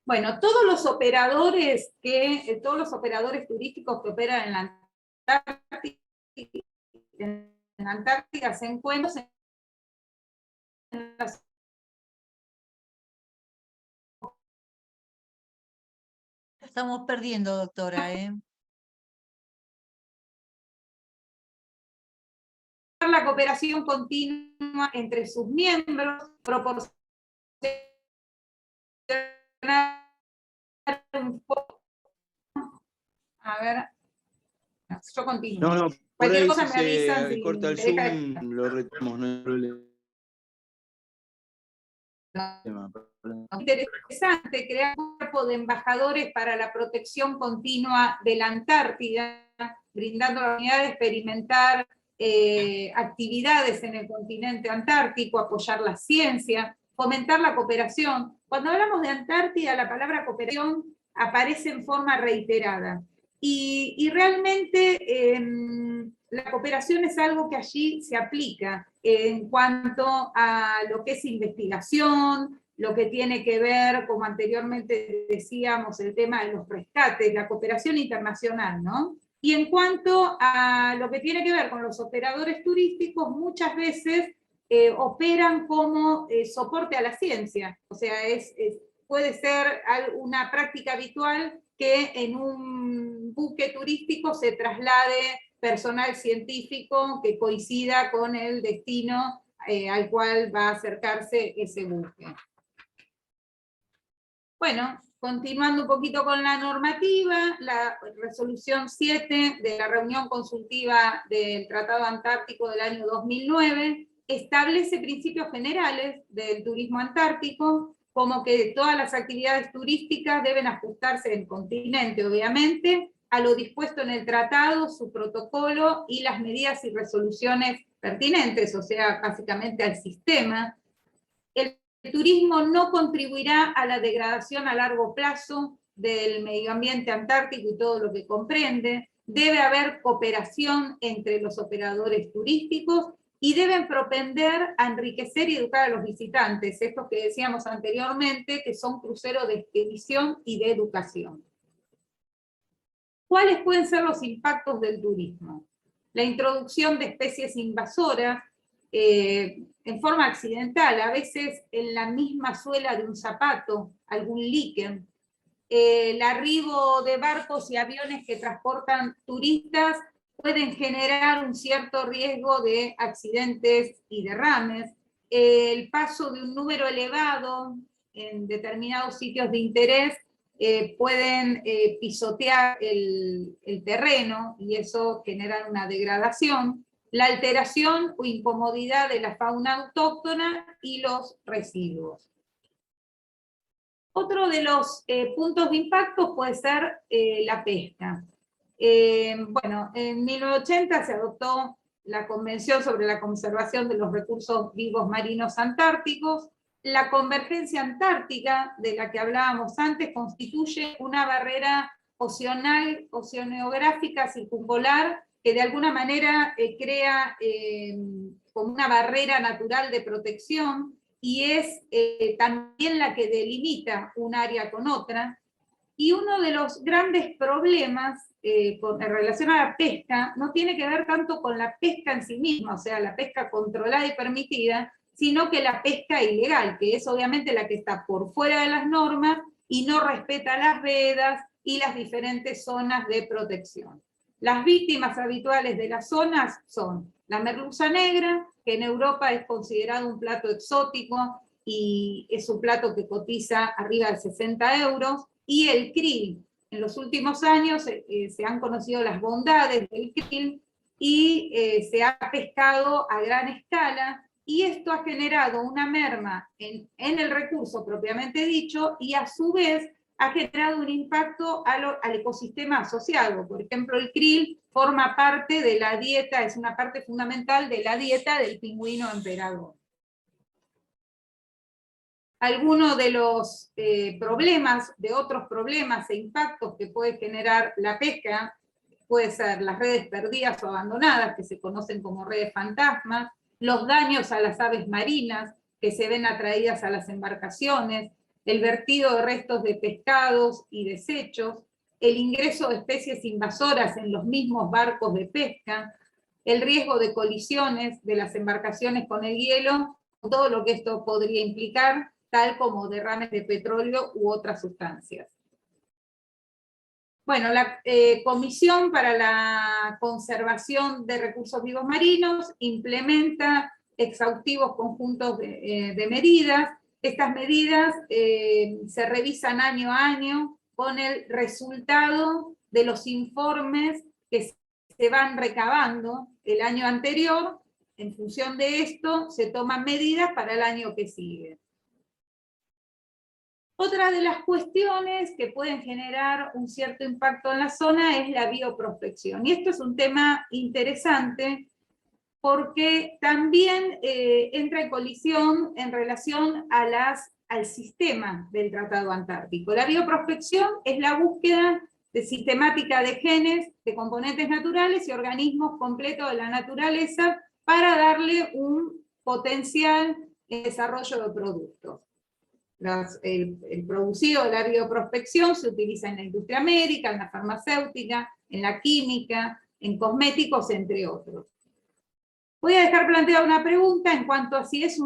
Bueno, todos los operadores turísticos que operan en la Antártida se encuentran en las... Estamos perdiendo, doctora, La cooperación continua entre sus miembros, proporcionar un poco. A ver, yo continúo. No, por cualquier ahí cosa si me avisan. se corta el Zoom, lo retomamos, no hay problema. Interesante crear un cuerpo de embajadores para la protección continua de la Antártida, brindando la oportunidad de experimentar actividades en el continente antártico, apoyar la ciencia, fomentar la cooperación. Cuando hablamos de Antártida, la palabra cooperación aparece en forma reiterada. Y realmente la cooperación es algo que allí se aplica en cuanto a lo que es investigación, lo que tiene que ver, como anteriormente decíamos, el tema de los rescates, la cooperación internacional, ¿no? Y en cuanto a lo que tiene que ver con los operadores turísticos, muchas veces operan como soporte a la ciencia. O sea, puede ser una práctica habitual que en un buque turístico se traslade personal científico que coincida con el destino al cual va a acercarse ese buque. Bueno, continuando un poquito con la normativa, la resolución 7 de la reunión consultiva del Tratado Antártico del año 2009 establece principios generales del turismo antártico, como que todas las actividades turísticas deben ajustarse en el continente, obviamente, a lo dispuesto en el tratado, su protocolo y las medidas y resoluciones pertinentes, o sea, básicamente al sistema. El turismo no contribuirá a la degradación a largo plazo del medio ambiente antártico y todo lo que comprende. Debe haber cooperación entre los operadores turísticos y deben propender a enriquecer y educar a los visitantes, estos que decíamos anteriormente, que son cruceros de expedición y de educación. ¿Cuáles pueden ser los impactos del turismo? La introducción de especies invasoras en forma accidental, a veces en la misma suela de un zapato, algún líquen, el arribo de barcos y aviones que transportan turistas pueden generar un cierto riesgo de accidentes y derrames, el paso de un número elevado en determinados sitios de interés pueden pisotear el terreno y eso genera una degradación, la alteración o incomodidad de la fauna autóctona y los residuos. Otro de los puntos de impacto puede ser la pesca. Bueno, en 1980 se adoptó la Convención sobre la Conservación de los Recursos Vivos Marinos Antárticos. La convergencia antártica, de la que hablábamos antes, constituye una barrera oceanográfica circumpolar que de alguna manera crea como una barrera natural de protección, y es también la que delimita un área con otra. Y uno de los grandes problemas en relación a la pesca no tiene que ver tanto con la pesca en sí misma, o sea, la pesca controlada y permitida, sino que la pesca ilegal, que es obviamente la que está por fuera de las normas y no respeta las vedas y las diferentes zonas de protección. Las víctimas habituales de las zonas son la merluza negra, que en Europa es considerado un plato exótico y es un plato que cotiza arriba de 60 euros, y el krill. En los últimos años se han conocido las bondades del krill y se ha pescado a gran escala, y esto ha generado una merma en el recurso propiamente dicho, y a su vez ha generado un impacto al ecosistema asociado. Por ejemplo, el krill forma parte de la dieta, es una parte fundamental de la dieta del pingüino emperador. Algunos de los problemas, de otros problemas e impactos que puede generar la pesca, puede ser las redes perdidas o abandonadas, que se conocen como redes fantasmas, los daños a las aves marinas, que se ven atraídas a las embarcaciones, el vertido de restos de pescados y desechos, el ingreso de especies invasoras en los mismos barcos de pesca, el riesgo de colisiones de las embarcaciones con el hielo, todo lo que esto podría implicar, tal como derrames de petróleo u otras sustancias. Bueno, la Comisión para la Conservación de Recursos Vivos Marinos implementa exhaustivos conjuntos de medidas. Estas medidas se revisan año a año con el resultado de los informes que se van recabando el año anterior. En función de esto, se toman medidas para el año que sigue. Otra de las cuestiones que pueden generar un cierto impacto en la zona es la bioprospección. Y esto es un tema interesante porque también entra en colisión en relación al sistema del Tratado Antártico. La bioprospección es la búsqueda de sistemática de genes, de componentes naturales y organismos completos de la naturaleza para darle un potencial en desarrollo de productos. El producido de la bioprospección se utiliza en la industria médica, en la farmacéutica, en la química, en cosméticos, entre otros. Voy a dejar planteada una pregunta en cuanto a si es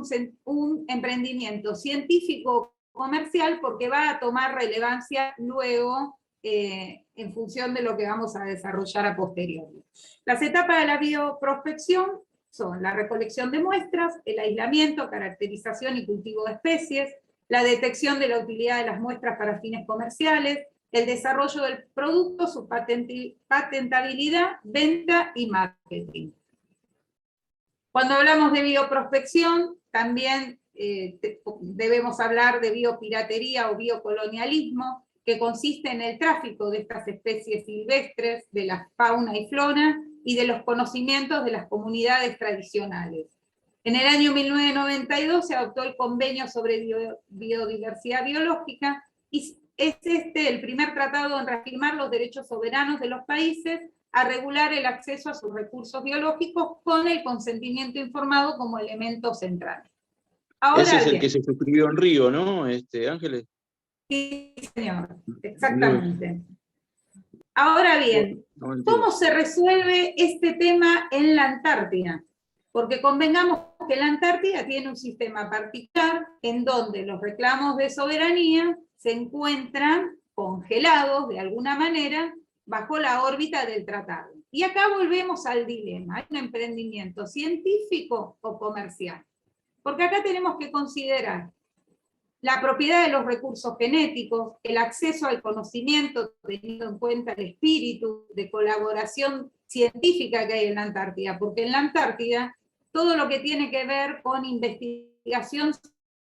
un emprendimiento científico o comercial, porque va a tomar relevancia luego en función de lo que vamos a desarrollar a posteriori. Las etapas de la bioprospección son la recolección de muestras, el aislamiento, caracterización y cultivo de especies, la detección de la utilidad de las muestras para fines comerciales, el desarrollo del producto, su patentabilidad, venta y marketing. Cuando hablamos de bioprospección, también debemos hablar de biopiratería o biocolonialismo, que consiste en el tráfico de estas especies silvestres, de la fauna y flora, y de los conocimientos de las comunidades tradicionales. En el año 1992 se adoptó el Convenio sobre Biodiversidad Biológica, y es este el primer tratado en reafirmar los derechos soberanos de los países a regular el acceso a sus recursos biológicos con el consentimiento informado como elemento central. Ahora Ese es el bien, que se suscribió en Río, ¿no, Ángeles? sí, señor, exactamente. Ahora bien, No, mentira. ¿cómo se resuelve este tema en la Antártida? Porque convengamos que la Antártida tiene un sistema particular en donde los reclamos de soberanía se encuentran congelados de alguna manera bajo la órbita del tratado. Y acá volvemos al dilema, ¿hay un emprendimiento científico o comercial? Porque acá tenemos que considerar la propiedad de los recursos genéticos, el acceso al conocimiento, teniendo en cuenta el espíritu de colaboración científica que hay en la Antártida, porque en la Antártida todo lo que tiene que ver con investigación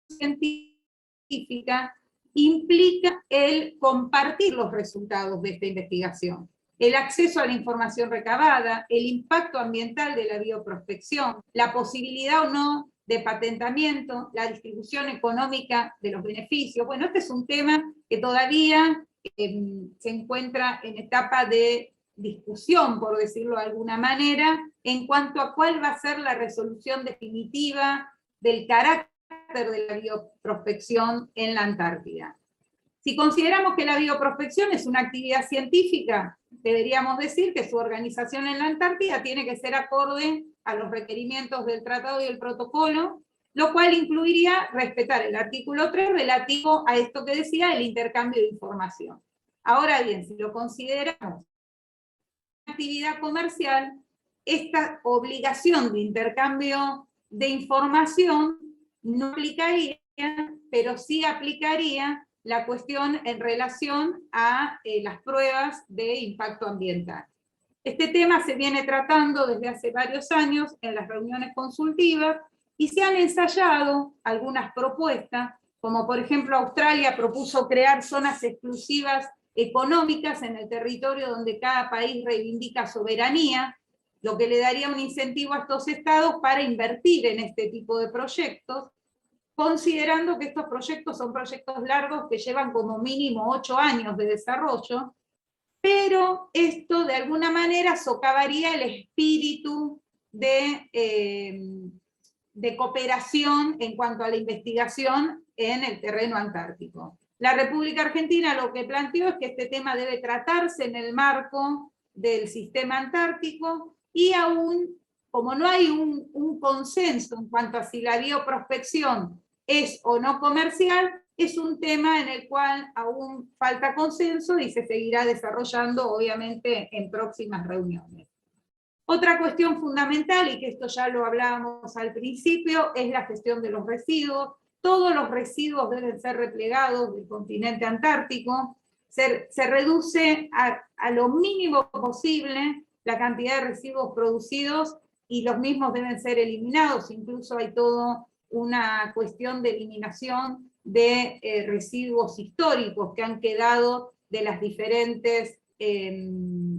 científica implica el compartir los resultados de esta investigación, el acceso a la información recabada, el impacto ambiental de la bioprospección, la posibilidad o no de patentamiento, la distribución económica de los beneficios. Bueno, este es un tema que todavía se encuentra en etapa de discusión, por decirlo de alguna manera, en cuanto a cuál va a ser la resolución definitiva del carácter de la bioprospección en la Antártida. Si consideramos que la bioprospección es una actividad científica, deberíamos decir que su organización en la Antártida tiene que ser acorde a los requerimientos del tratado y el protocolo, lo cual incluiría respetar el artículo 3 relativo a esto que decía el intercambio de información. Ahora bien, si lo consideramos una actividad comercial, esta obligación de intercambio de información no aplicaría, pero sí aplicaría la cuestión en relación a las pruebas de impacto ambiental. Este tema se viene tratando desde hace varios años en las reuniones consultivas y se han ensayado algunas propuestas, como por ejemplo Australia propuso crear zonas exclusivas económicas en el territorio donde cada país reivindica soberanía, lo que le daría un incentivo a estos estados para invertir en este tipo de proyectos, considerando que estos proyectos son proyectos largos que llevan como mínimo 8 años de desarrollo, pero esto de alguna manera socavaría el espíritu de cooperación en cuanto a la investigación en el terreno antártico. La República Argentina lo que planteó es que este tema debe tratarse en el marco del sistema antártico, y aún, como no hay un consenso en cuanto a si la bioprospección es o no comercial, es un tema en el cual aún falta consenso y se seguirá desarrollando, obviamente, en próximas reuniones. Otra cuestión fundamental, y que esto ya lo hablábamos al principio, es la gestión de los residuos. Todos los residuos deben ser replegados del continente antártico. Se reduce a lo mínimo posible la cantidad de residuos producidos y los mismos deben ser eliminados. Incluso hay toda una cuestión de eliminación de residuos históricos que han quedado de las diferentes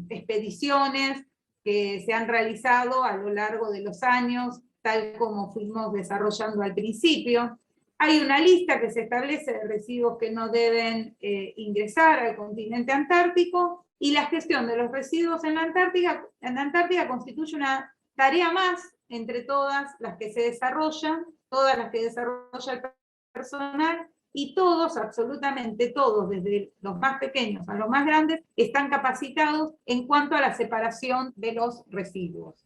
expediciones que se han realizado a lo largo de los años, tal como fuimos desarrollando al principio. Hay una lista que se establece de residuos que no deben ingresar al continente antártico, y la gestión de los residuos en la Antártida constituye una tarea más entre todas las que se desarrollan, todas las que desarrolla el personal, y todos, absolutamente todos, desde los más pequeños a los más grandes, están capacitados en cuanto a la separación de los residuos.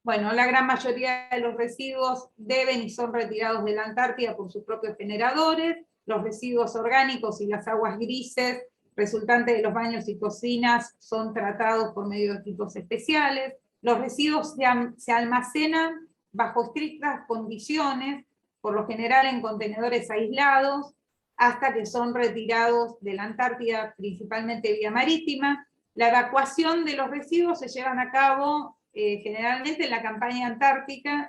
Bueno, la gran mayoría de los residuos deben y son retirados de la Antártida por sus propios generadores. Los residuos orgánicos y las aguas grises resultantes de los baños y cocinas son tratados por medio de equipos especiales. Los residuos se almacenan bajo estrictas condiciones, por lo general en contenedores aislados, hasta que son retirados de la Antártida, principalmente vía marítima. La evacuación de los residuos se llevan a cabo generalmente en la campaña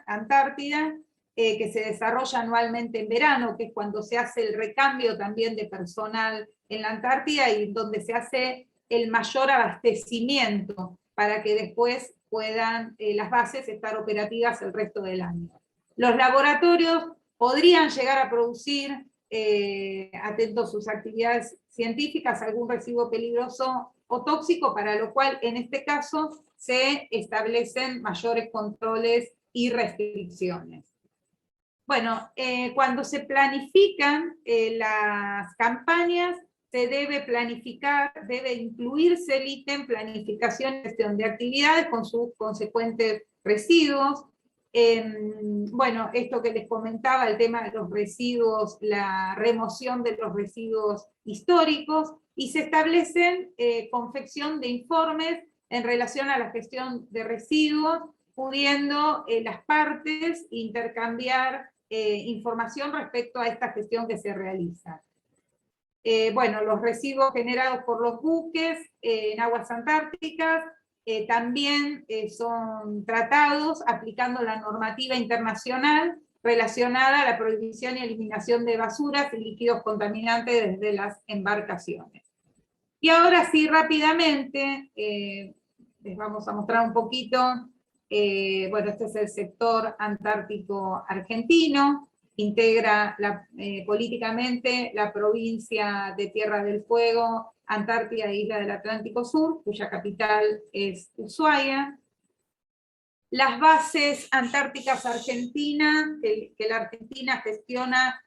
Antártida, que se desarrolla anualmente en verano, que es cuando se hace el recambio también de personal en la Antártida y donde se hace el mayor abastecimiento para que después puedan las bases estar operativas el resto del año. Los laboratorios podrían llegar a producir, atentos a sus actividades científicas, algún residuo peligroso o tóxico, para lo cual en este caso se establecen mayores controles y restricciones. Bueno, cuando se planifican las campañas, se debe planificar, debe incluirse el ítem planificación y gestión de actividades con sus consecuentes residuos. Bueno, esto que les comentaba, el tema de los residuos, la remoción de los residuos históricos, y se establecen confección de informes en relación a la gestión de residuos, pudiendo las partes intercambiar información respecto a esta gestión que se realiza. Bueno, los residuos generados por los buques en aguas antárticas también son tratados aplicando la normativa internacional relacionada a la prohibición y eliminación de basuras y líquidos contaminantes desde las embarcaciones. Y ahora sí, rápidamente, les vamos a mostrar un poquito, bueno, este es el sector antártico argentino, integra políticamente la provincia de Tierra del Fuego, Antártida e Isla del Atlántico Sur, cuya capital es Ushuaia. Las bases antárticas argentinas, que la Argentina gestiona,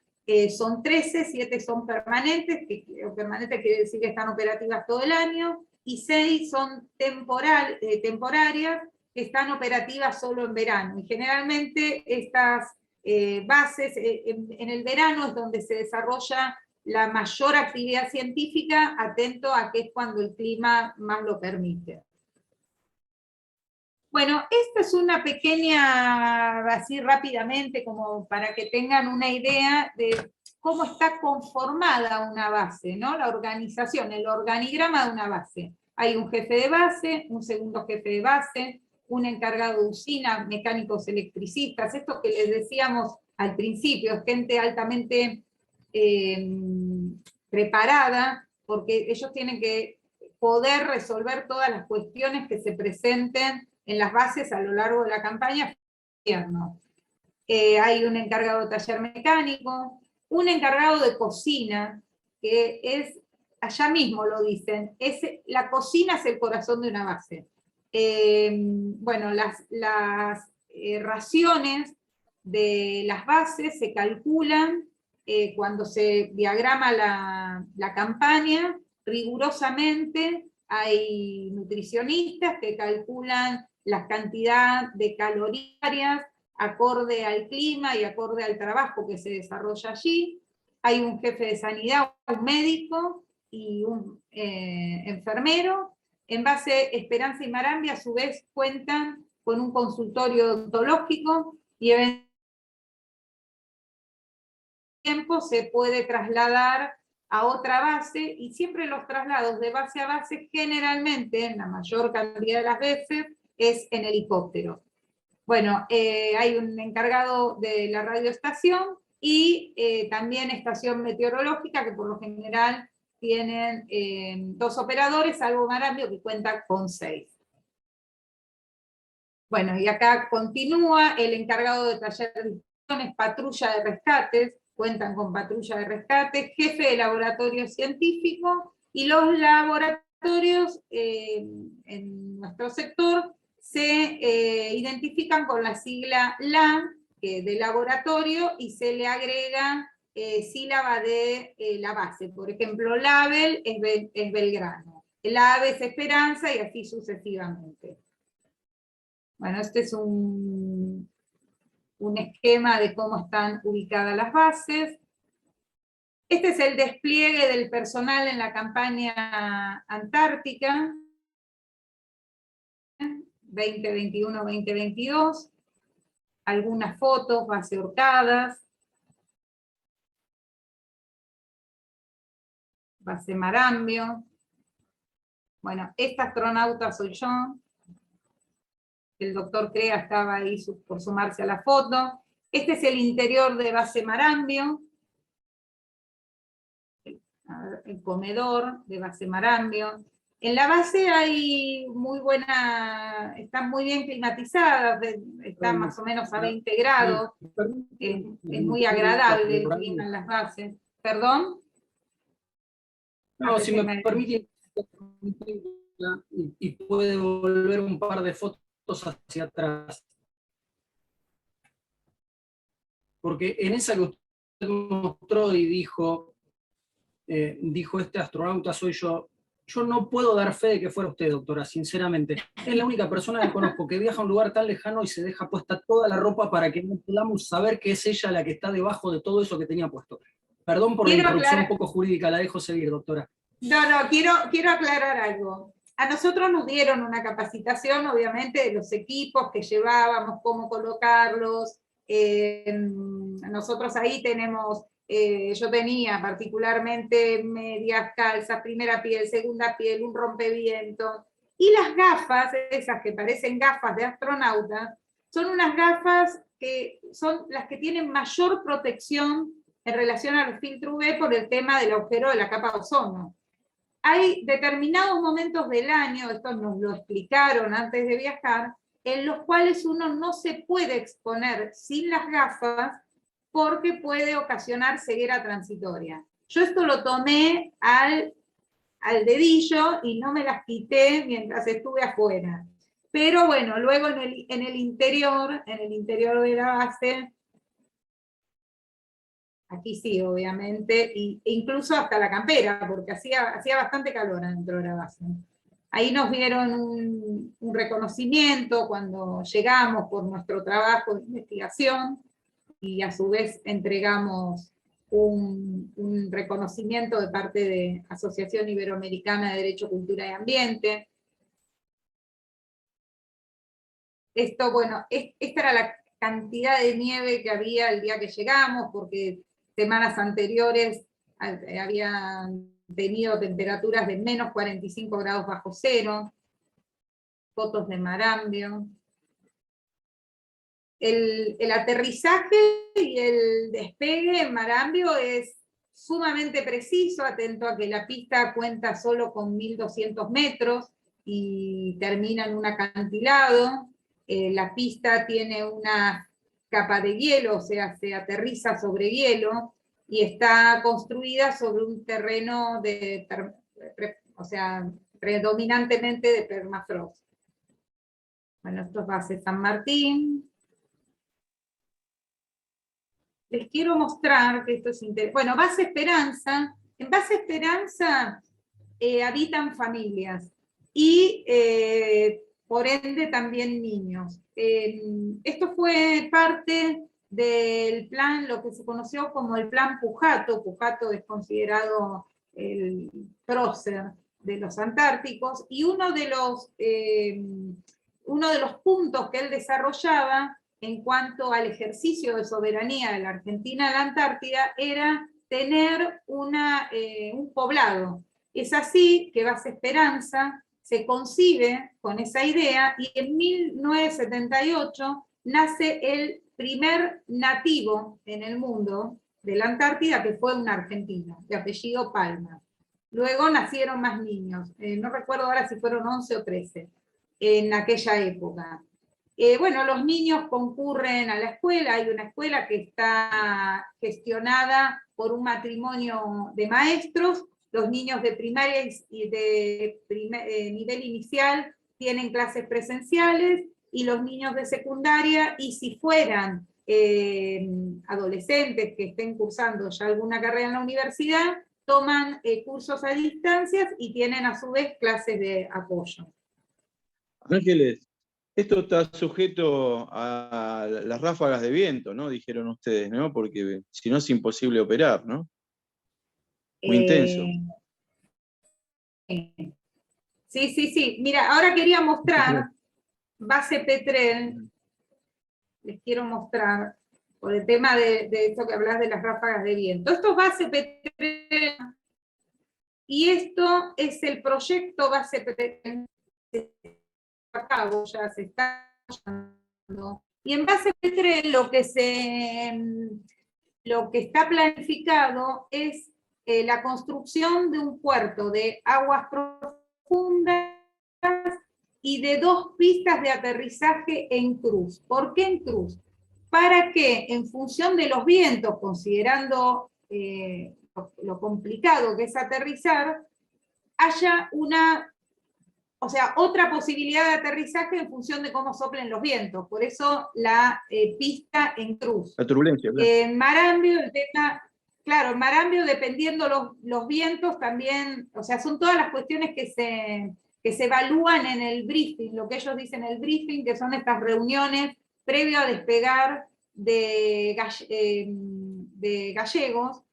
son 13, 7 son permanentes, permanentes quiere decir que están operativas todo el año, y 6 son temporarias, que están operativas solo en verano. Y generalmente estas bases en el verano es donde se desarrolla la mayor actividad científica, atento a que es cuando el clima más lo permite. Bueno, esta es una pequeña, así rápidamente, como para que tengan una idea de cómo está conformada una base, ¿no? La organización, el organigrama de una base. Hay un jefe de base, un segundo jefe de base, un encargado de usina, mecánicos electricistas, esto que les decíamos al principio, gente altamente preparada, porque ellos tienen que poder resolver todas las cuestiones que se presenten en las bases a lo largo de la campaña. Hay un encargado de taller mecánico, un encargado de cocina, que es, allá mismo lo dicen, la cocina es el corazón de una base. Bueno, las raciones de las bases se calculan cuando se diagrama la campaña, rigurosamente. Hay nutricionistas que calculan la cantidad de calorías acorde al clima y acorde al trabajo que se desarrolla allí. Hay un jefe de sanidad, un médico y un enfermero. En base Esperanza y Marambia, a su vez, cuentan con un consultorio odontológico y en tiempo se puede trasladar a otra base, y siempre los traslados de base a base, generalmente, en la mayor cantidad de las veces, es en helicóptero. Bueno, hay un encargado de la radioestación y también estación meteorológica, que por lo general tienen 2 operadores, salvo Marambio, que cuenta con 6. Bueno, y acá continúa el encargado de taller de inspecciones, patrulla de rescates, cuentan con patrulla de rescate, jefe de laboratorio científico, y los laboratorios en nuestro sector se identifican con la sigla LAM, de laboratorio, y se le agrega sílaba de la base. Por ejemplo, Label es Belgrano, el AVE es Esperanza, y así sucesivamente. Bueno, este es un esquema de cómo están ubicadas las bases. Este es el despliegue del personal en la campaña antártica 2021-2022. Algunas fotos, base Orcadas, base Marambio. Bueno, esta astronauta soy yo. El doctor Crea estaba ahí por sumarse a la foto. Este es el interior de base Marambio. El comedor de base Marambio. En la base hay muy buena, están muy bien climatizadas, están más o menos a 20 grados. Es muy agradable el clima en las bases. ¿Perdón? No, si me permite y puede volver un par de fotos hacia atrás. Porque en esa que usted mostró y dijo, este astronauta soy yo no puedo dar fe de que fuera usted, doctora, sinceramente. Es la única persona que conozco que viaja a un lugar tan lejano y se deja puesta toda la ropa para que no podamos saber que es ella la que está debajo de todo eso que tenía puesto. Perdón por la introducción un poco jurídica, la dejo seguir, doctora. No, quiero aclarar algo. A nosotros nos dieron una capacitación, obviamente, de los equipos que llevábamos, cómo colocarlos. Nosotros ahí tenemos, yo tenía particularmente medias, calzas, primera piel, segunda piel, un rompeviento. Y las gafas, esas que parecen gafas de astronauta, son unas gafas que son las que tienen mayor protección en relación al filtro UV por el tema del agujero de la capa de ozono. Hay determinados momentos del año, esto nos lo explicaron antes de viajar, en los cuales uno no se puede exponer sin las gafas porque puede ocasionar ceguera transitoria. Yo esto lo tomé al dedillo y no me las quité mientras estuve afuera. Pero bueno, luego en el interior de la base, aquí sí, obviamente, e incluso hasta la campera, porque hacía bastante calor dentro de la base. Ahí nos dieron un reconocimiento cuando llegamos por nuestro trabajo de investigación, y a su vez entregamos un reconocimiento de parte de Asociación Iberoamericana de Derecho, Cultura y Ambiente. Esto, bueno, esta era la cantidad de nieve que había el día que llegamos, porque semanas anteriores habían tenido temperaturas de menos 45 grados bajo cero, fotos de Marambio. El aterrizaje y el despegue en Marambio es sumamente preciso, atento a que la pista cuenta solo con 1.200 metros y termina en un acantilado. La pista tiene una capa de hielo, o sea, se aterriza sobre hielo, y está construida sobre un terreno predominantemente de permafrost. Bueno, esto es base San Martín. Les quiero mostrar que esto es interesante. Bueno, base Esperanza. En base Esperanza habitan familias y por ende también niños. Esto fue parte del plan, lo que se conoció como el plan Pujato. Pujato es considerado el prócer de los antárticos, y uno de los puntos que él desarrollaba en cuanto al ejercicio de soberanía de la Argentina a la Antártida era tener un poblado. Es así que Base Esperanza se concibe con esa idea, y en 1978 nace el primer nativo en el mundo de la Antártida, que fue un argentino, de apellido Palma. Luego nacieron más niños, no recuerdo ahora si fueron 11 o 13 en aquella época. Bueno, los niños concurren a la escuela, hay una escuela que está gestionada por un matrimonio de maestros. Los niños de primaria y de nivel inicial tienen clases presenciales, y los niños de secundaria, y si fueran adolescentes que estén cursando ya alguna carrera en la universidad, toman cursos a distancia y tienen a su vez clases de apoyo. Ángeles, esto está sujeto a las ráfagas de viento, ¿no? Dijeron ustedes, ¿no? Porque si no es imposible operar, ¿no? Muy intenso. Sí. Mira, ahora quería mostrar base Petrel. Les quiero mostrar, por el tema de esto que hablas de las ráfagas de viento. Esto es base Petrel, y esto es el proyecto base Petrel. A cabo, ya se está llevando. Y en base Petrel lo que está planificado es la construcción de un puerto de aguas profundas y de 2 pistas de aterrizaje en cruz. ¿Por qué en cruz? Para que, en función de los vientos, considerando lo complicado que es aterrizar, haya otra posibilidad de aterrizaje en función de cómo soplen los vientos. Por eso la pista en cruz. La turbulencia, claro. En Marambio, el tema, claro, en Marambio, dependiendo los vientos también, o sea, son todas las cuestiones que se evalúan en el briefing, lo que ellos dicen en el briefing, que son estas reuniones previo a despegar de Gallegos,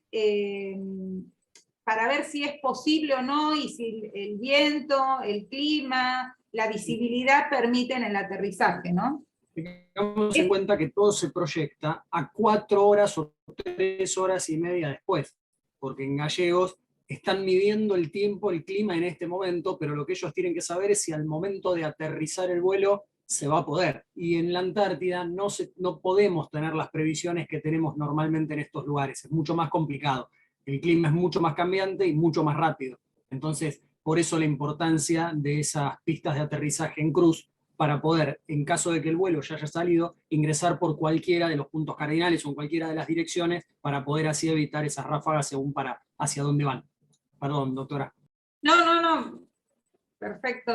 para ver si es posible o no, y si el viento, el clima, la visibilidad permiten el aterrizaje, ¿no? Tengamos en cuenta que todo se proyecta a 4 horas o 3 horas y media después, porque en Gallegos están midiendo el tiempo, el clima en este momento, pero lo que ellos tienen que saber es si al momento de aterrizar el vuelo se va a poder. Y en la Antártida no podemos tener las previsiones que tenemos normalmente en estos lugares, es mucho más complicado. El clima es mucho más cambiante y mucho más rápido. Entonces, por eso la importancia de esas pistas de aterrizaje en cruz, para poder, en caso de que el vuelo ya haya salido, ingresar por cualquiera de los puntos cardinales o en cualquiera de las direcciones, para poder así evitar esas ráfagas según hacia dónde van. Perdón, doctora. No. Perfecto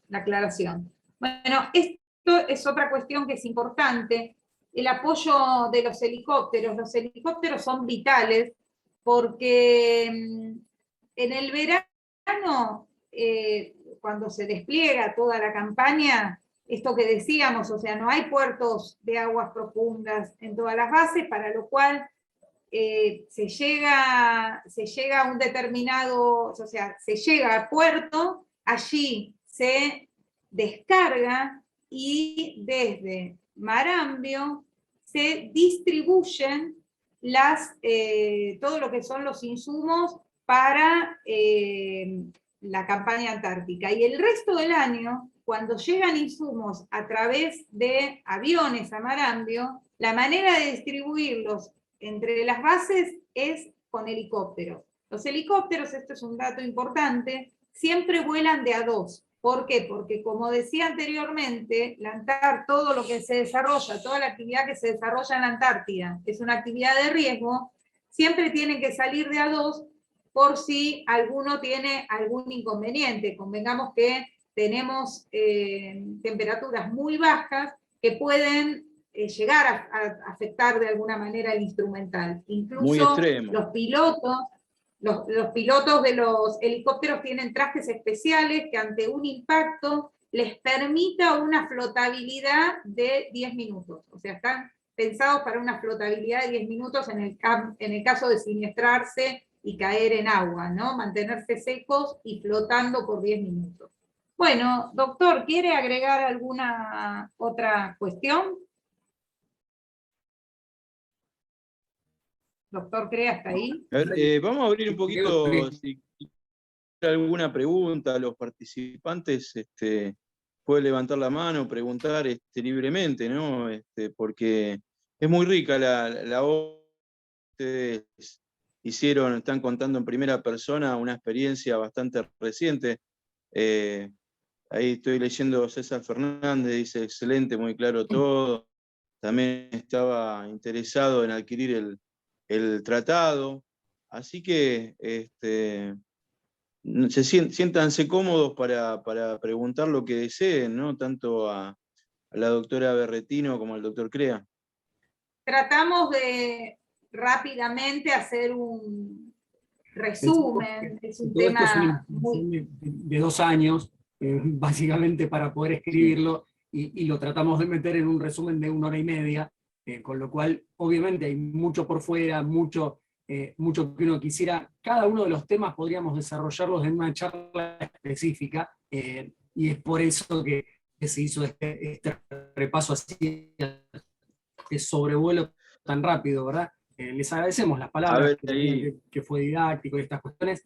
la aclaración. Bueno, esto es otra cuestión que es importante. El apoyo de los helicópteros. Los helicópteros son vitales porque en el verano, cuando se despliega toda la campaña, esto que decíamos, o sea, no hay puertos de aguas profundas en todas las bases, para lo cual se llega a un determinado, o sea, se llega a puerto, allí se descarga y desde Marambio se distribuyen todo lo que son los insumos para la campaña antártica. Y el resto del año, cuando llegan insumos a través de aviones a Marambio, la manera de distribuirlos entre las bases es con helicópteros. Los helicópteros, esto es un dato importante, siempre vuelan de a dos. ¿Por qué? Porque, como decía anteriormente, todo lo que se desarrolla, toda la actividad que se desarrolla en la Antártida, es una actividad de riesgo, siempre tienen que salir de a dos por si alguno tiene algún inconveniente. Convengamos que tenemos temperaturas muy bajas que pueden llegar a afectar de alguna manera el instrumental. Muy Incluso extremo. los pilotos de los helicópteros tienen trajes especiales que ante un impacto les permita una flotabilidad de 10 minutos. O sea, están pensados para una flotabilidad de 10 minutos en el caso de siniestrarse y caer en agua, ¿no? Mantenerse secos y flotando por 10 minutos. Bueno, doctor, ¿quiere agregar alguna otra cuestión? Doctor Crea, ¿hasta ahí? A ver, vamos a abrir un poquito, si hay alguna pregunta a los participantes, puede levantar la mano, preguntar libremente, ¿no? Porque es muy rica la obra que ustedes están contando en primera persona una experiencia bastante reciente. Ahí estoy leyendo César Fernández, dice excelente, muy claro todo. También estaba interesado en adquirir el tratado. Así que siéntanse cómodos para preguntar lo que deseen, ¿no? Tanto a la doctora Berretino como al doctor Crea. Tratamos de rápidamente hacer un resumen. Es un tema muy... de 2 años, básicamente para poder escribirlo, y lo tratamos de meter en un resumen de 1 hora y media, con lo cual obviamente hay mucho por fuera, mucho que uno quisiera. Cada uno de los temas podríamos desarrollarlos en una charla específica, y es por eso que se hizo este repaso así, este sobrevuelo tan rápido, ¿verdad? Les agradecemos las palabras, que fue didáctico y estas cuestiones.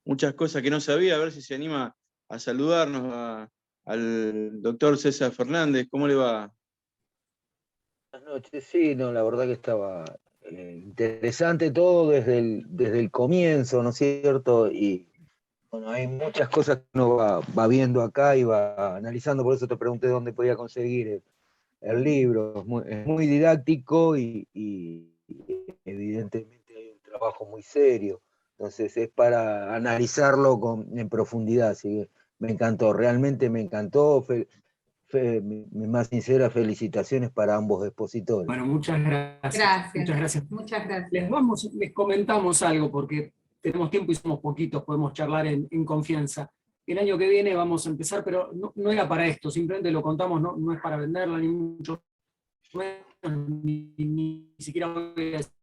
Muchas cosas que no sabía, a ver si se anima a saludarnos al doctor César Fernández. ¿Cómo le va? Buenas noches, sí, no, la verdad que estaba interesante todo desde el comienzo, ¿no es cierto? Y bueno, hay muchas cosas que uno va viendo acá y va analizando, por eso te pregunté dónde podía conseguir el libro. Es muy didáctico y evidentemente hay un trabajo muy serio. Entonces es para analizarlo en profundidad, así que me encantó, realmente me encantó. Mis más sinceras felicitaciones para ambos expositores. Bueno, muchas gracias. Gracias. Muchas gracias. Muchas gracias. Les comentamos algo, porque tenemos tiempo y somos poquitos, podemos charlar en confianza. El año que viene vamos a empezar, pero no era para esto, simplemente lo contamos, no es para venderla, ni mucho menos, ni siquiera voy a decir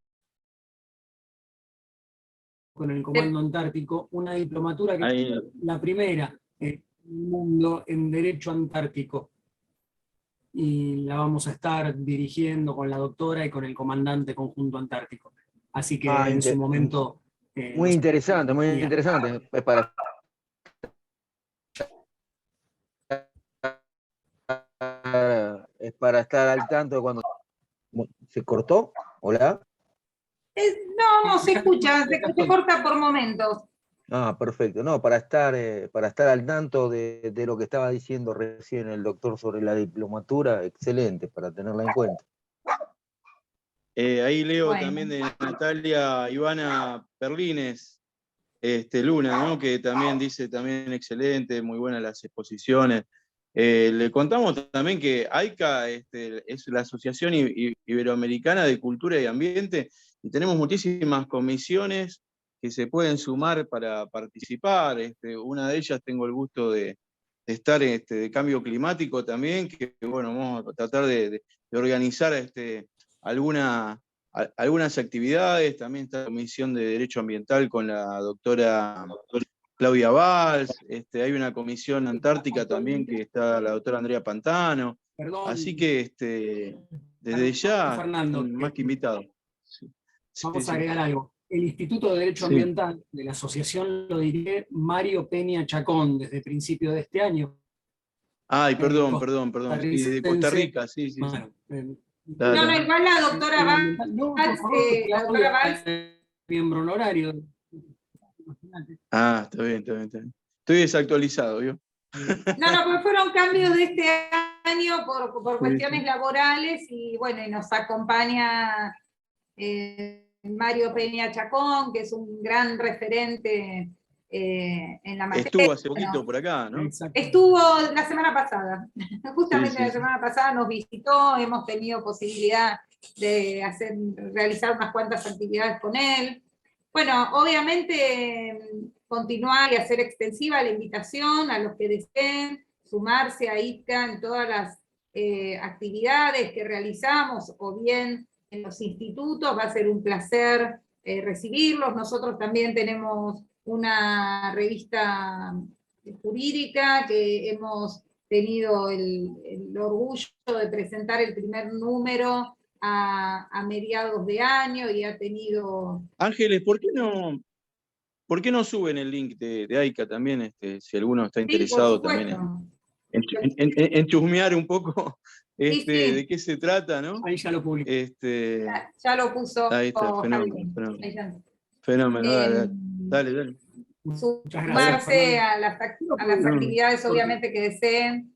con el Comando Antártico, una diplomatura que Ahí. es la primera en el mundo en Derecho Antártico. Y la vamos a estar dirigiendo con la doctora y con el comandante conjunto antártico. Así que en su momento... muy interesante, muy interesante. Es para estar al tanto de cuando... ¿Se cortó? ¿Hola? No se escucha, se corta por momentos. Ah, perfecto. No, para estar al tanto de lo que estaba diciendo recién el doctor sobre la diplomatura, excelente, para tenerla en cuenta. Ahí leo Bueno. también de Natalia Ivana Perlines, Luna, ¿no? Que también dice, también excelente, muy buenas las exposiciones. Le contamos también que AICA es la Asociación Iberoamericana de Cultura y Ambiente, y tenemos muchísimas comisiones que se pueden sumar para participar. Una de ellas tengo el gusto de estar de cambio climático también, que bueno, vamos a tratar de organizar algunas actividades. También está la Comisión de Derecho Ambiental con la doctora Claudia Valls, hay una comisión antártica también que está la doctora Andrea Pantano. Perdón, Así que desde ya, Fernando, más que invitado. Sí. Vamos a agregar algo. El Instituto de Derecho Ambiental de la asociación lo dirige Mario Peña Chacón desde principios de este año. Ay, perdón. Sí, de Costa Rica, sí. Bueno, No, igual la doctora Valls, miembro honorario. Ah, está bien. Estoy desactualizado, ¿vio? No, porque fueron cambios de este año por cuestiones laborales, y bueno, y nos acompaña Mario Peña Chacón, que es un gran referente en la materia. Estuvo hace poquito por acá, ¿no? Estuvo la semana pasada, justamente la semana pasada nos visitó, hemos tenido posibilidad de realizar unas cuantas actividades con él. Bueno, obviamente continuar y hacer extensiva la invitación a los que deseen sumarse a ITCA en todas las actividades que realizamos, o bien en los institutos. Va a ser un placer recibirlos. Nosotros también tenemos una revista jurídica que hemos tenido el orgullo de presentar el primer número a mediados de año, y ha tenido... Ángeles, ¿por qué no suben el link de AICA también, si alguno está interesado también en chusmear un poco de qué se trata, ¿no? Ahí ya lo publicó. Ya lo puso. Ahí está, fenómeno. Dale. Sumarse a las actividades, obviamente, que deseen,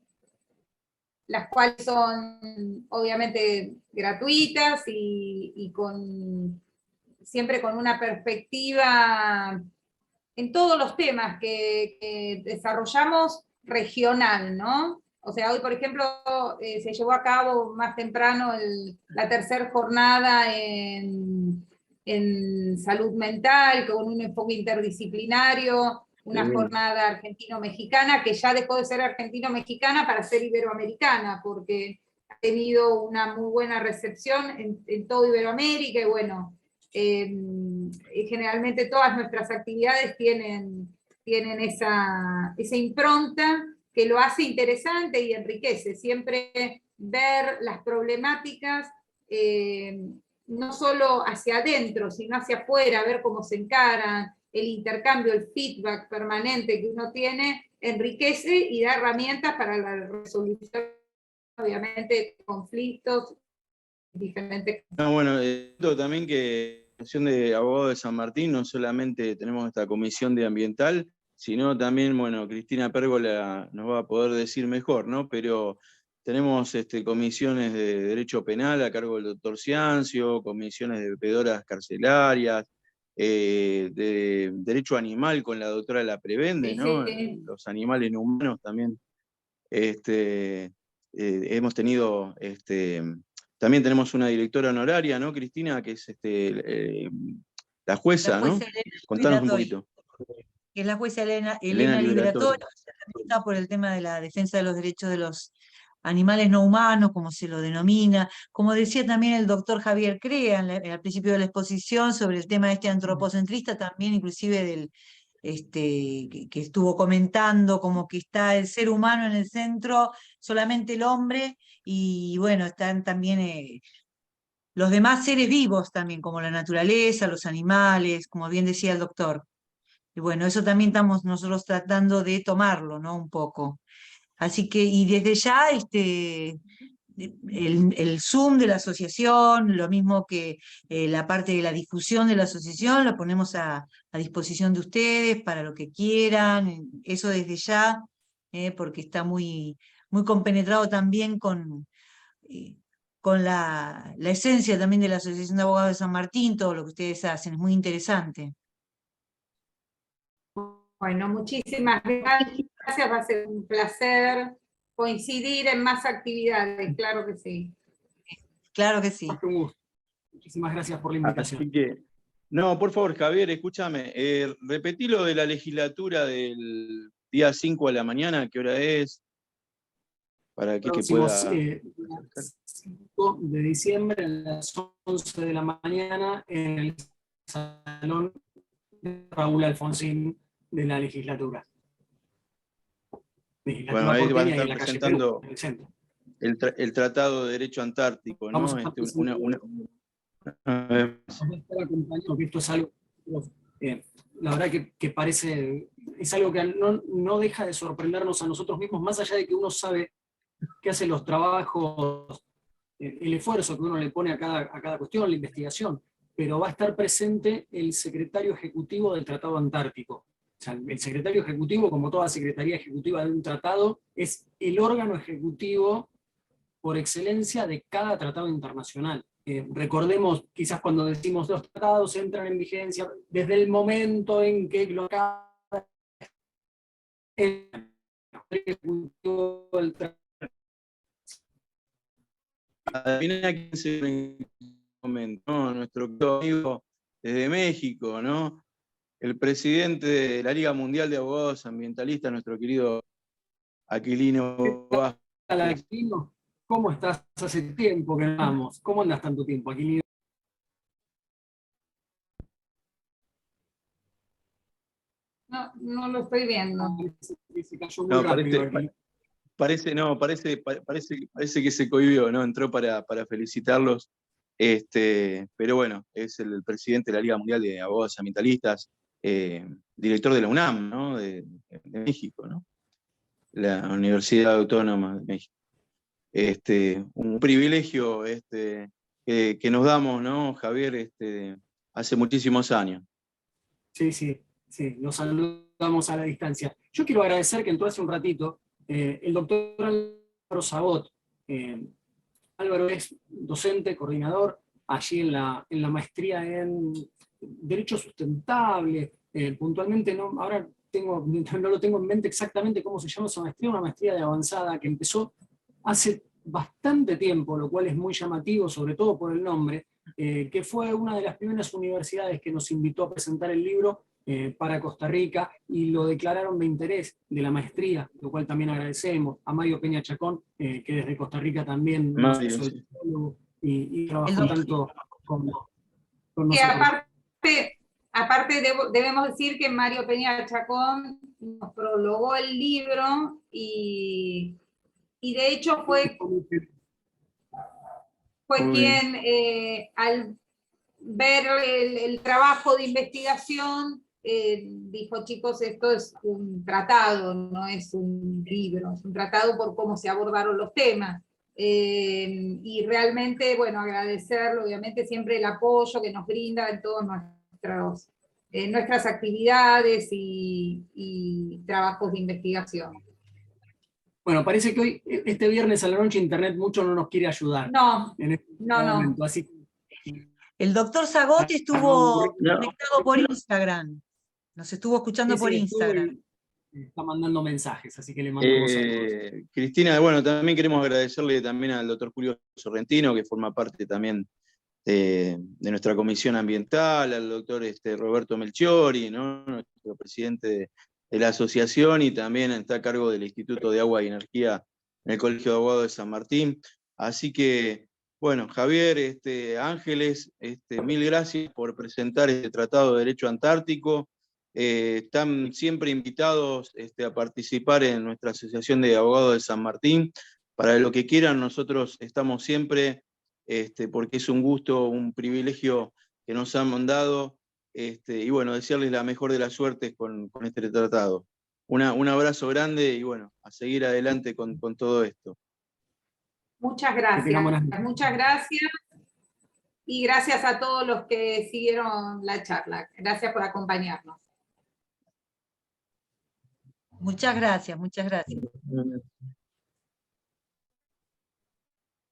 las cuales son obviamente gratuitas y siempre con una perspectiva en todos los temas que desarrollamos regional, ¿no? O sea, hoy, por ejemplo, se llevó a cabo más temprano la tercera jornada en salud mental, con un enfoque interdisciplinario, una jornada argentino-mexicana, que ya dejó de ser argentino-mexicana para ser iberoamericana, porque ha tenido una muy buena recepción en todo Iberoamérica, y bueno, generalmente todas nuestras actividades tienen esa impronta que lo hace interesante y enriquece. Siempre ver las problemáticas, no solo hacia adentro, sino hacia afuera, ver cómo se encaran, el intercambio, el feedback permanente que uno tiene, enriquece y da herramientas para la resolución, obviamente, de conflictos diferentes. Bueno, también que la Asociación de Abogados de San Martín no solamente tenemos esta comisión de ambiental, sino también, bueno, Cristina Pérgola nos va a poder decir mejor, ¿no? Pero tenemos comisiones de derecho penal a cargo del doctor Ciancio, comisiones de veedoras carcelarias, de derecho animal con la doctora La Prebende, Sí, ¿no? sí. Los animales no humanos también. Hemos tenido, también tenemos una directora honoraria, ¿no, Cristina? Que es la La jueza, ¿no? jueza Elena Contanos un Liberatori, poquito. que es la jueza Elena Elena Liberatori, Liberatori. está por el tema de la defensa de los derechos de los animales no humanos, como se lo denomina. Como decía también el doctor Javier Crea al principio de la exposición sobre el tema antropocentrista, también inclusive que estuvo comentando como que está el ser humano en el centro, solamente el hombre, y bueno, están también los demás seres vivos también, como la naturaleza, los animales, como bien decía el doctor. Y bueno, eso también estamos nosotros tratando de tomarlo, ¿no? Un poco. Así que, y desde ya, el Zoom de la asociación, lo mismo que la parte de la difusión de la asociación, lo ponemos a disposición de ustedes para lo que quieran, eso desde ya, porque está muy, muy compenetrado también eh, con la esencia también de la Asociación de Abogados de San Martín, todo lo que ustedes hacen, es muy interesante. Bueno, muchísimas gracias, va a ser un placer coincidir en más actividades, claro que sí. Claro que sí. Un gusto. Muchísimas gracias por la invitación. Así que, no, por favor, Javier, escúchame, repetí lo de la legislatura del día 5 de la mañana, ¿qué hora es? Para que Próximo pueda... 5 de diciembre a las 11 de la mañana en el Salón de Raúl Alfonsín de la legislatura. Bueno, ahí van a porteña y estar en la calle presentando Perú, en el centro. el Tratado de Derecho Antártico, Vamos ¿no? a estar acompañado, que esto es algo, la verdad que parece, es algo que no deja de sorprendernos a nosotros mismos, más allá de que uno sabe que hace los trabajos, el esfuerzo que uno le pone a cada cuestión, la investigación, pero va a estar presente el secretario ejecutivo del Tratado Antártico. O sea, el secretario ejecutivo, como toda secretaría ejecutiva de un tratado, es el órgano ejecutivo por excelencia de cada tratado internacional. Recordemos, quizás cuando decimos los tratados entran en vigencia desde el momento en que el ejecutivo del tratado. Adivina quién se en este momento, ¿no? Nuestro amigo desde México, ¿no? El presidente de la Liga Mundial de Abogados Ambientalistas, nuestro querido Aquilino Vázquez. Aquilino, ¿cómo estás? Hace tiempo que no vamos. ¿Cómo andas tanto tiempo, Aquilino? No lo estoy viendo. Se cayó muy rápido, Aquilino. Parece que se cohibió, ¿no? Entró para felicitarlos. Pero bueno, es el presidente de la Liga Mundial de Abogados Ambientalistas, director de la UNAM, ¿no? De México, ¿no? La Universidad Autónoma de México. Un privilegio que nos damos, ¿no, Javier? Hace muchísimos años. Sí, nos saludamos a la distancia. Yo quiero agradecer que entró hace un ratito el doctor Álvaro Sabot. Álvaro es docente, coordinador, allí en la maestría en Derecho Sustentable. Puntualmente, ahora no lo tengo en mente exactamente cómo se llama esa maestría, una maestría de avanzada que empezó hace bastante tiempo, lo cual es muy llamativo, sobre todo por el nombre, que fue una de las primeras universidades que nos invitó a presentar el libro para Costa Rica y lo declararon de interés de la maestría, lo cual también agradecemos a Mario Peña Chacón, que desde Costa Rica también nos hizo el título y trabajó tanto con nosotros. Que aparte debemos decir que Mario Peña Chacón nos prologó el libro y de hecho fue quien al ver el trabajo de investigación dijo, chicos, esto es un tratado, no es un libro, es un tratado por cómo se abordaron los temas. Y realmente, bueno, agradecerlo, obviamente, siempre el apoyo que nos brinda en todas nuestras actividades y trabajos de investigación. Bueno, parece que hoy, este viernes a la noche, Internet mucho no nos quiere ayudar. No. Así El doctor Zagotti estuvo No. conectado por Instagram. Nos estuvo escuchando por Instagram. Está mandando mensajes, así que le mandamos saludos. Cristina, bueno, también queremos agradecerle también al doctor Julio Sorrentino, que forma parte también de nuestra comisión ambiental, al doctor Roberto Melchiori, ¿no? Nuestro presidente de la asociación, y también está a cargo del Instituto de Agua y Energía en el Colegio de Abogados de San Martín. Así que, bueno, Javier, Ángeles, mil gracias por presentar este Tratado de Derecho Antártico. Están siempre invitados a participar en nuestra Asociación de Abogados de San Martín. Para lo que quieran, nosotros estamos siempre, porque es un gusto, un privilegio que nos han mandado, y bueno, desearles la mejor de las suertes con este tratado. Un abrazo grande y bueno, a seguir adelante con todo esto. Muchas Que tengan gracias. buenas noches. Muchas gracias. Y gracias a todos los que siguieron la charla. Gracias por acompañarnos. Muchas gracias, muchas gracias.